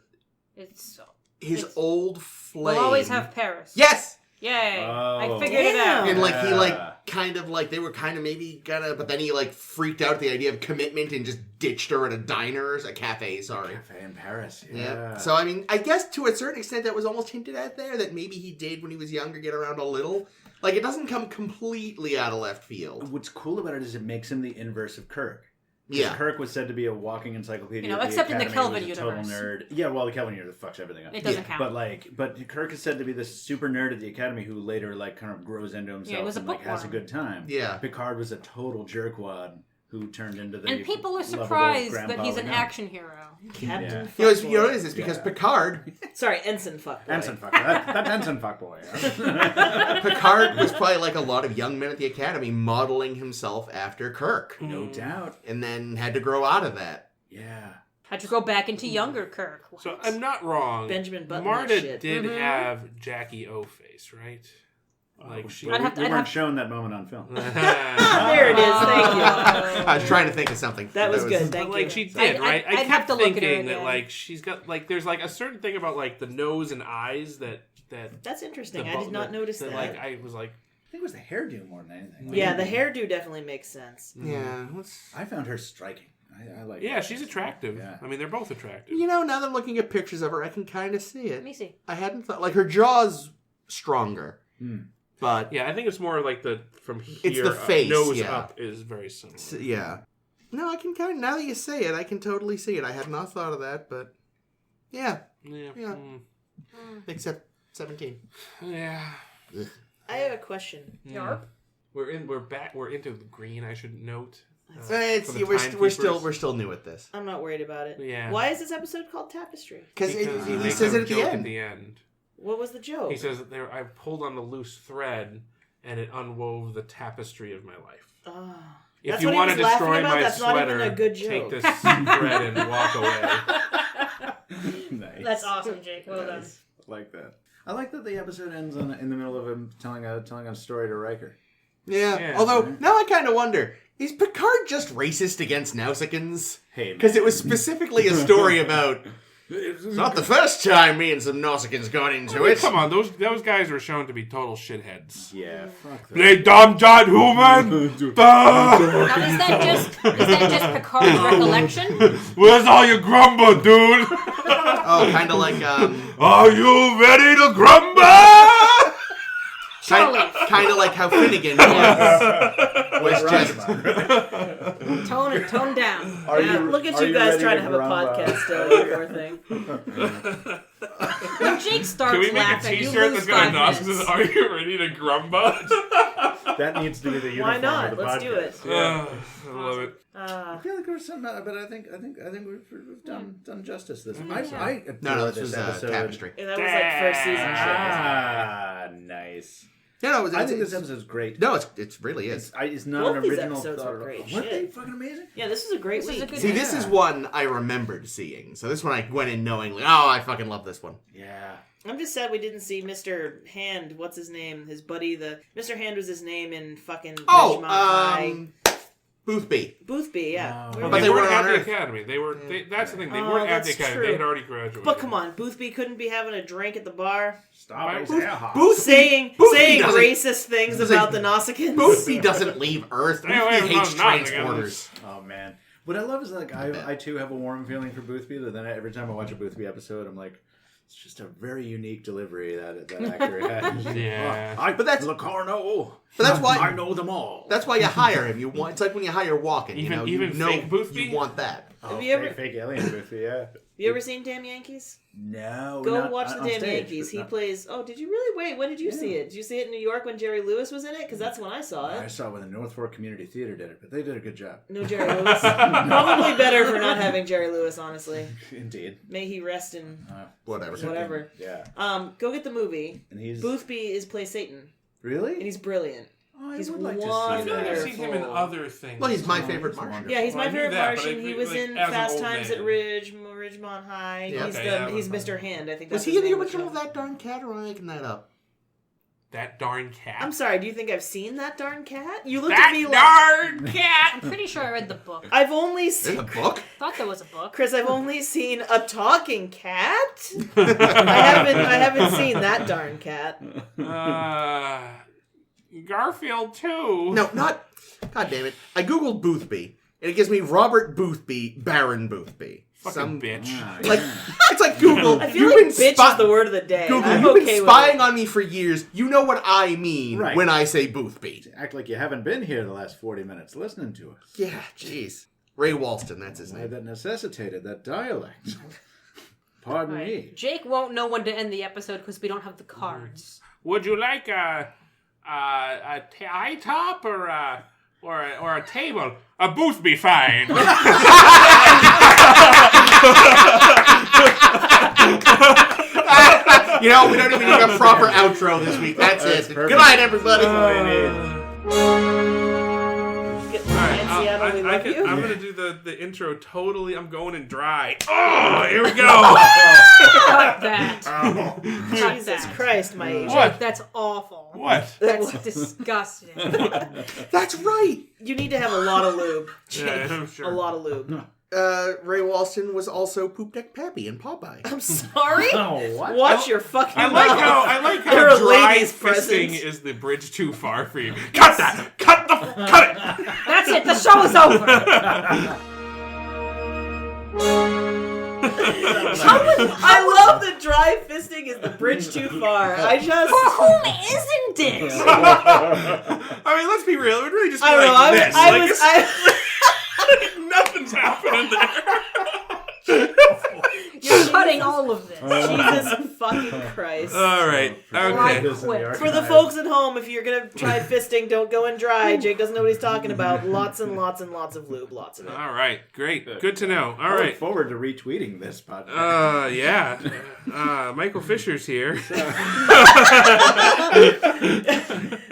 It's his old flame... we'll always have Paris. Yes! Yay! Oh. I figured it out. And, he, Yeah. kind of, they were kind of maybe gonna... But then he, freaked out at the idea of commitment and just ditched her at a cafe, sorry. Cafe in Paris. Yeah. Yeah. So, I mean, I guess to a certain extent that was almost hinted at there, that maybe he did, when he was younger, get around a little. It doesn't come completely out of left field. What's cool about it is it makes him the inverse of Kirk. 'Cause Yeah. Kirk was said to be a walking encyclopedia. You know, of except in the Academy, Kelvin was a total universe. nerd. Yeah, well, the Kelvin universe fucks everything up. It doesn't Yeah, count. But Kirk is said to be this super nerd at the Academy who later kind of grows into himself Yeah, he was a and has a bookworm. good time. Yeah. Picard was a total jerkwad who turned into the And people are lovable surprised grandpa that he's we an know. action hero. Captain Yeah. Fuckboy. You know what it is? It's because Yeah. Picard... Sorry, Ensign Fuckboy. Ensign fuckboy. That's Ensign fuckboy. Picard was probably like a lot of young men at the Academy modeling himself after Kirk. No doubt. And then had to grow out of that. Yeah. Had to go back into younger Kirk. What? So I'm not wrong. Benjamin Button Marta that shit. did Mhm. have Jackie O face, right? Like she, we weren't shown that moment on film. There it is. Thank you. I was trying to think of something. That was good. Thank you. Like she did, right? I I'd have kept to look at her thinking that again. like she's got like there's like a certain thing about like the nose and eyes that. That's interesting. I did not notice that. Like I was like. I think it was the hairdo more than anything. Yeah, the hairdo definitely makes sense. Yeah. I found her striking. I like. Yeah, she's attractive. Yeah. I mean, they're both attractive. You know, now that I'm looking at pictures of her, I can kind of see it. Let me see. I hadn't thought like her jaw's stronger, but Yeah, I think it's more like the from here. It's the face, nose yeah. up is very similar. yeah. No, I can kind of now that you say it, I can totally see it. I had not thought of that, but yeah, Yeah. Yeah. Except 17. Yeah. Ugh. I have a question. Yarp. We're into the green. I should note. We're still new at this I'm not worried about it. Yeah. Why is this episode called Tapestry? because He he says it at the joke end. What was the joke? He says that I pulled on a loose thread and it unwove the tapestry of my life. Oh. If That's you what he want to was laughing destroy about? my That's not even sweater, a good take joke. this thread and walk away. Nice. That's awesome, Jake. Well done. Nice. I like that. I like that the episode ends in the middle of him telling a story to Riker. Yeah. Yeah. Although now I kind of wonder: is Picard just racist against Nausicaans? Hey, Because it was specifically a story about. It's not the first time me and some Nausicaans got into it. Come on, those guys were shown to be total shitheads. Yeah, fuck that. Play Dom John Human! Now, is that just Picard's recollection? Where's all your grumble, dude? Oh, kind of like Are you ready to grumble? kind of like how Finnegan was just. Tone down. Look at you guys trying to have a podcast still. Poor thing. When Jake starts Can we make a laughing, you t-shirt lose that's got 5 a nos that minutes. says, "Are you ready to grumble?" That needs to be the uniform Why not? of the Let's podcast. do it. Yeah. I love it. I feel like there was something, but I think we've done justice this. I No, adore this was episode. Tapestry. Yeah, that was like first season shit. Nice. No, I think this episode's great. No, it's really is. It's not Both an these original episodes thought were at all. great Weren't shit. they fucking amazing? Yeah, this was a great This was week. a good See, this is one I remembered seeing. So this one I went in knowing, like, oh, I fucking love this one. Yeah. I'm just sad we didn't see Mr. Hand. What's his name? His buddy. Mr. Hand was his name in fucking Ridgemont High. Boothby. Boothby, yeah. Oh. Where But was they he? weren't at on the Earth. academy. That's the thing. They Oh, weren't at the that's academy. true. They had already graduated. But come on, Boothby couldn't be having a drink at the bar, Stop it. saying Boothby doesn't- racist things It's about like- the Nausicaans. Boothby doesn't leave Earth. Stay away Boothby from hates those Nausicaans. transporters. Oh man. What I love is like I too have a warm feeling for Boothby, but then every time I watch a Boothby episode, I'm like, it's just a very unique delivery that actor has. Yeah. But that's Locarno. But that's why I know them all. That's why you hire him. You want. It's like when you hire Walken. Even you know fake Boothby? You want that. Have you ever fake alien Boothby? Yeah. you ever seen Damn Yankees? No. Go not watch the on Damn stage, Yankees. but He not- plays. Oh, did you really? Wait, when did you see it? Did you see it in New York when Jerry Lewis was in it? Because that's when I saw I it. saw it when the North Fork Community Theater did it, but they did a good job. No Jerry Lewis. Probably better for not having Jerry Lewis. Honestly, Indeed. may he rest in Whatever. whatever. Yeah. Go get the movie. And he's Boothby plays Satan, and really. he's brilliant. Oh, I he's would like to I see feel like I've that. seen him in other things. Well, he's my Oh, favorite he's Martian. wonderful. Yeah, he's my I knew favorite that, but Martian. I He think, was like, in as an Fast old Times man. at Ridgemont High. Yeah, He's Mr. Hand. I think Was that's he his in the name. original of that darn cat, or am I making that up? That darn cat. I'm sorry. Do you think I've seen that darn cat? You looked That at me like darn cat. I'm pretty sure I read the book. I've only There's seen. a book. Thought there was a book. Chris, I've only seen a talking cat. I haven't seen that darn cat. Garfield too. No, not. God damn it! I googled Boothby, and it gives me Robert Boothby, Baron Boothby. Fucking bitch. Like it's like Google. I feel like bitch is the word of the day. Google, I'm you've okay been with spying it. on me for years. You know what I mean Right. when I say Boothby. Act like you haven't been here the last 40 minutes listening to us. Yeah, jeez. Ray Walston, that's his Why name. that necessitated that dialect. Pardon me. Jake won't know when to end the episode because we don't have the cards. Would you like a high top or a table? A booth be fine. You know, we don't even need a proper outro this week. That's it. perfect. Good night, everybody. That's all you need. Get fancy channel. We love you. I'm gonna do the intro totally. I'm going in dry. Oh, here we go. Cut that. Oh. Jesus Christ, my agent. What? That's awful. What? That's disgusting. That's right. You need to have a lot of lube. Yeah, I'm sure. A lot of lube. Ray Walston was also Poop Deck Pappy in Popeye. I'm sorry? Oh, what? Watch your fucking I mouth. like You're how a dry lady's fisting presence. is the bridge too far for you. Cut that! Cut it! That's it. The show is over. I love that dry fisting is the bridge too far. I just... For whom isn't it? I mean, let's be real. It would really just be I don't know. this. Nothing's happening there. You're cutting all of this. Jesus fucking Christ. All right. Okay. For the folks at home, if you're going to try fisting, don't go in dry. Jake doesn't know what he's talking about. Lots and lots and lots of lube. Lots of it. All right. Great. Good to know. All I look right. forward to retweeting this podcast. Yeah. Michael Fisher's here.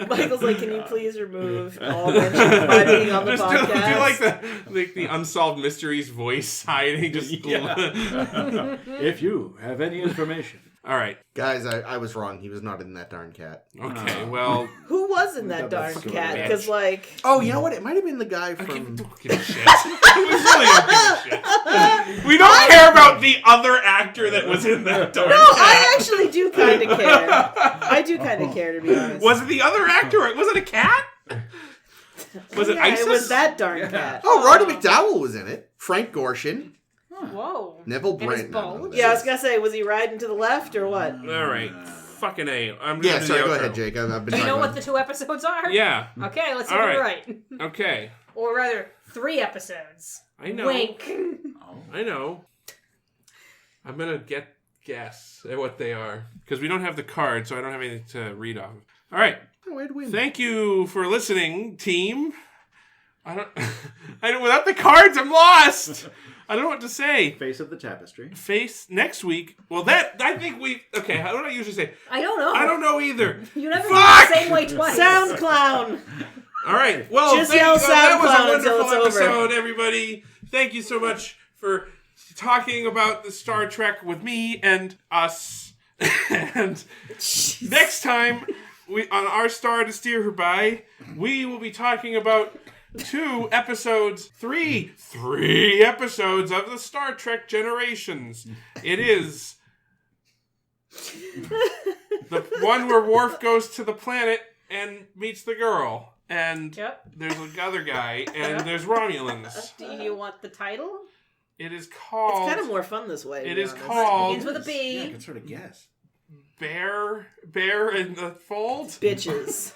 Michael's like, can you please remove all mention of my being on the Just podcast? do like the Unsolved Mysteries voice hiding. Just If you have any information. All right. Guys, I was wrong. He was not in that darn cat. Okay. Well. Who was in that darn That's so cat? bitch. Because, like... Oh, you know what? It might have been the guy Don't from... give a shit. We really don't give a shit. We don't care about the other actor that was in that darn No, cat. I actually do kind of care. I do kind of care, to be honest. Was it the other actor? Was it a cat? Was it Yeah, ISIS? it was that darn cat. Oh, Roddy McDowell was in it. Frank Gorshin. Whoa. Neville And his Brent. bulge? Yeah, I was gonna say, was he riding to the left or what? All right. Fucking A. I'm Yeah, gonna do sorry, the go outro. ahead, Jake. I've been Do you know talking what about- the 2 episodes are? Yeah. Okay, let's see All if you're right. right. Okay. Or rather, 3 episodes. I know. Wink. I know. I'm gonna guess at what they are because we don't have the card, so I don't have anything to read off. All right. Oh, I'd win. Thank you for listening, team. I don't. Without the cards, I'm lost. I don't know what to say. Face of the Tapestry. Face next week. Well, that I think we. Okay, how do I usually say? I don't know. I don't know either. You never Fuck! do the same way twice. Sound clown! All right. Well, Just thank yell you. That was a SoundCloud until wonderful it's over. episode, everybody. Thank you so much for talking about the Star Trek with me and us. And next time, on our Star to Steer Her By, we will be talking about 3 episodes of the Star Trek Generations. It is the one where Worf goes to the planet and meets the girl. And there's another guy, and there's Romulans. Do you want the title? It is called... It's kind of more fun this way. It is It called... begins with a B. Yeah, I can sort of guess. Bear in the Fold? Bitches.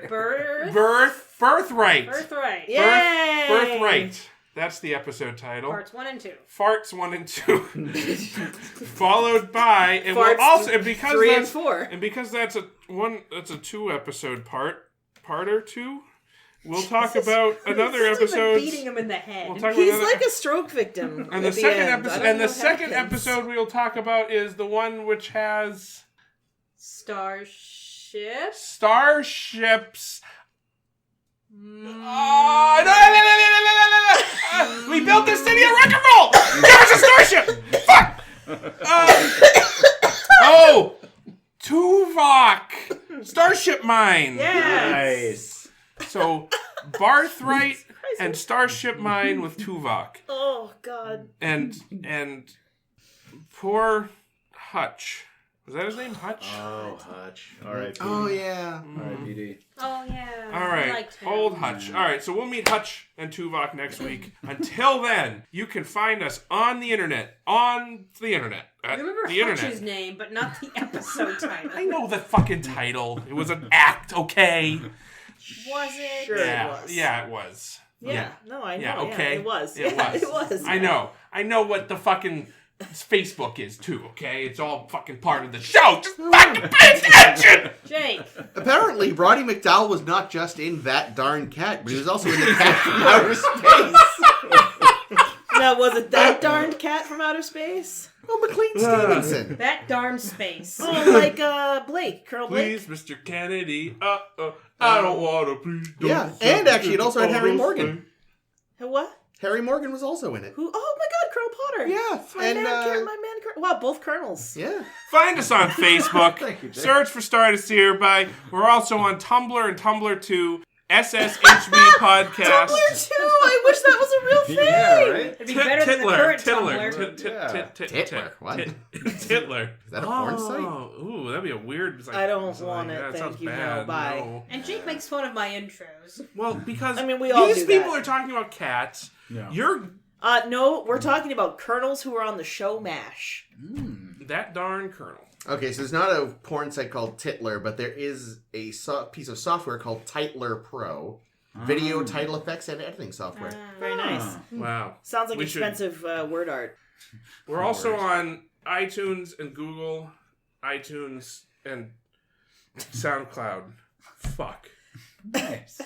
Birthright. Birthright. Yay! Birthright. That's the episode title. Parts 1 and 2. Farts 1 and 2. Followed by... And Farts we'll also... And because 3 and that's... 4. And because that's a 2-episode parter 2, we'll talk about another episode. Beating him in the head. We'll talk He's about another, like a stroke victim. and the at second end. episode. I don't And know the what second happens. episode we'll talk about is the one which has Starship. starships. No. We built this city of rock and roll. There's a starship. Fuck. Tuvok. Starship Mine. Nice. So, Barthright and Starship Mine with Tuvok. Oh, God. And poor Hutch. Was that his name? Hutch? Oh, Hutch. R.I.P. Oh, yeah. R.I.P.D. Oh, yeah. All I right. liked him. Old Hutch. All right, so we'll meet Hutch and Tuvok next week. Until then, you can find us on the internet. On the internet. I remember the Hutch's internet. name, but not the episode title. I know the fucking title. It was an act, okay? Was it? Sure. Yeah, It was. Yeah, it was. Yeah. No, I know. Yeah, okay. It was. It Yeah, was. it was. I know. I know what the fucking Facebook is too, okay? It's all fucking part of the show. Just fucking pay attention! Jake. Apparently, Roddy McDowell was not just in That Darn Cat, but he was also in The Cat from Outer Space. Now, was it that darned cat from outer space? Oh, McLean Stevenson. That darn space. Oh, like Blake, Colonel Blake. Please, Mr. Kennedy. I don't want to. Please don't. Yeah, and actually, it also had Harry Morgan. What? Harry Morgan was also in it. Who? Oh my God, Colonel Potter. Yeah, My man. Wow, both colonels. Yeah. Find us on Facebook. Thank you, Jay. Search for Stardust Hereby. We're also on Tumblr and Tumblr 2. SSHB podcast. Tumblr too. I wish that was a real thing. Yeah, right? It'd be better than the current Tumblr. Titler. What? Titler. Is that a porn site? Ooh, that'd be a weird. I don't want it. That Thank sounds you. bad. No, bye. No. And Jake makes fun of my intros. Well, because I mean, we all these do people that. are talking about cats. No. You're No, we're talking about colonels who were on the show MASH. that darn colonel. Okay, so there's not a porn site called Titler, but there is a piece of software called Titler Pro. Video, title effects, and editing software. Very nice. Wow. Sounds like We should- expensive word art. We're also on iTunes and Google, iTunes and SoundCloud. Fuck. Nice.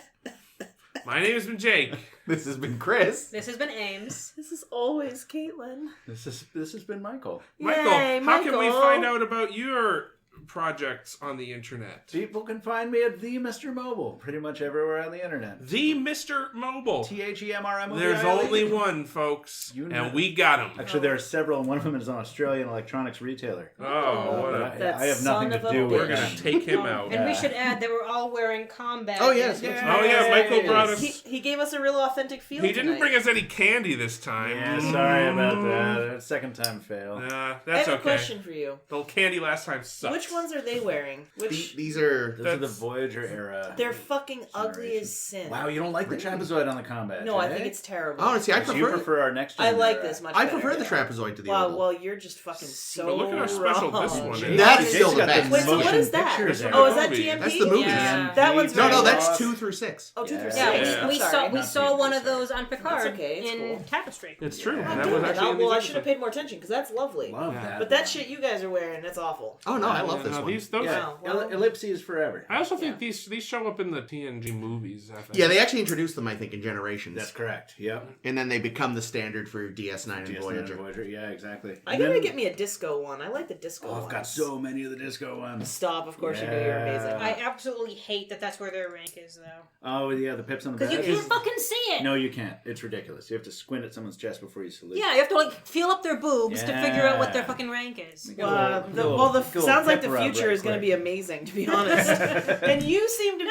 My name has been Jake. This has been Chris. This has been Ames. This is always Caitlin. This has been Michael. Michael, Yay, how can we Michael. find out about your projects on the internet? People can find me at the Mr. Mobile, pretty much everywhere on the internet. The Mr. Mobile. THEMRMOBILE. There's only one, folks, You know. and we got him. Actually, there are several, and one of them is an Australian electronics retailer. Oh, what But a... That I have nothing son to of a do with We're bitch. gonna that. take him out. And we should add that we're all wearing combat. Oh, yes. uniforms. Oh, yeah, Michael brought us... He gave us a real authentic feel. He didn't tonight. bring us any candy this time. Yeah, sorry about that. Second time fail. I That's have a okay. question for you. The candy last time sucked. Which ones are they wearing? Which These are... Those are the That's- Voyager era. they're fucking ugly generation. as sin. Wow, you don't like the trapezoid on the combat? No, I eh? think it's terrible. Honestly, I So you prefer... prefer our next gen I like era. this much. I better. prefer the trapezoid to the Wow, oval. well, you're just fucking so But look at how special wrong. this one is. That's Jake's still the got best. Wait, so what motion is that? pictures Oh, era. Oh, is that movie. TMP? That's the movie. Yeah. That one's No, very that's lost. 2 through 6. Oh, 2 through 6. Yeah, Yeah. we Sorry. saw Not saw one of sorry. those on Picard That's okay, it's in cool. Tapestry. It's true. Yeah. That Damn was it. actually in Well, these I should have episodes. paid more attention because that's lovely. Love Yeah. that. But that shit you guys are wearing, that's awful. Oh, no, I love this No, one. those, Yeah, Oh, well. ellipses forever. I also think these show up in the TNG movies. I think. Yeah, they actually introduced them, I think, in Generations. That's correct. Yep. And then they become the standard for DS9 and DS9 Voyager. Voyager. Yeah, exactly. I And gotta then- get me a disco one. I like the disco Oh, ones. I've got so many of the disco ones. Stop, of course you do. You're Yeah. amazing. I absolutely hate that that's where their rank is, though. Oh, yeah, the pips on the Because you back. can't fucking see it. No, you can't. It's ridiculous. You have to squint at someone's chest before you salute. Yeah, you have to like feel up their boobs to figure out what their Yeah. fucking rank is. Get a little- get a little- Well, get a little sounds like the pep rub future right is going to quick. be amazing, to be honest. And you seem to be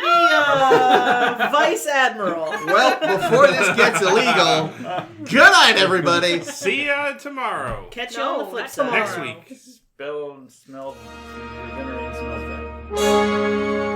Vice Admiral. Well, before this gets illegal, good night, everybody. See ya tomorrow. Catch you on the No, flip not side. tomorrow. Next week. Smell, your dinner smells bad.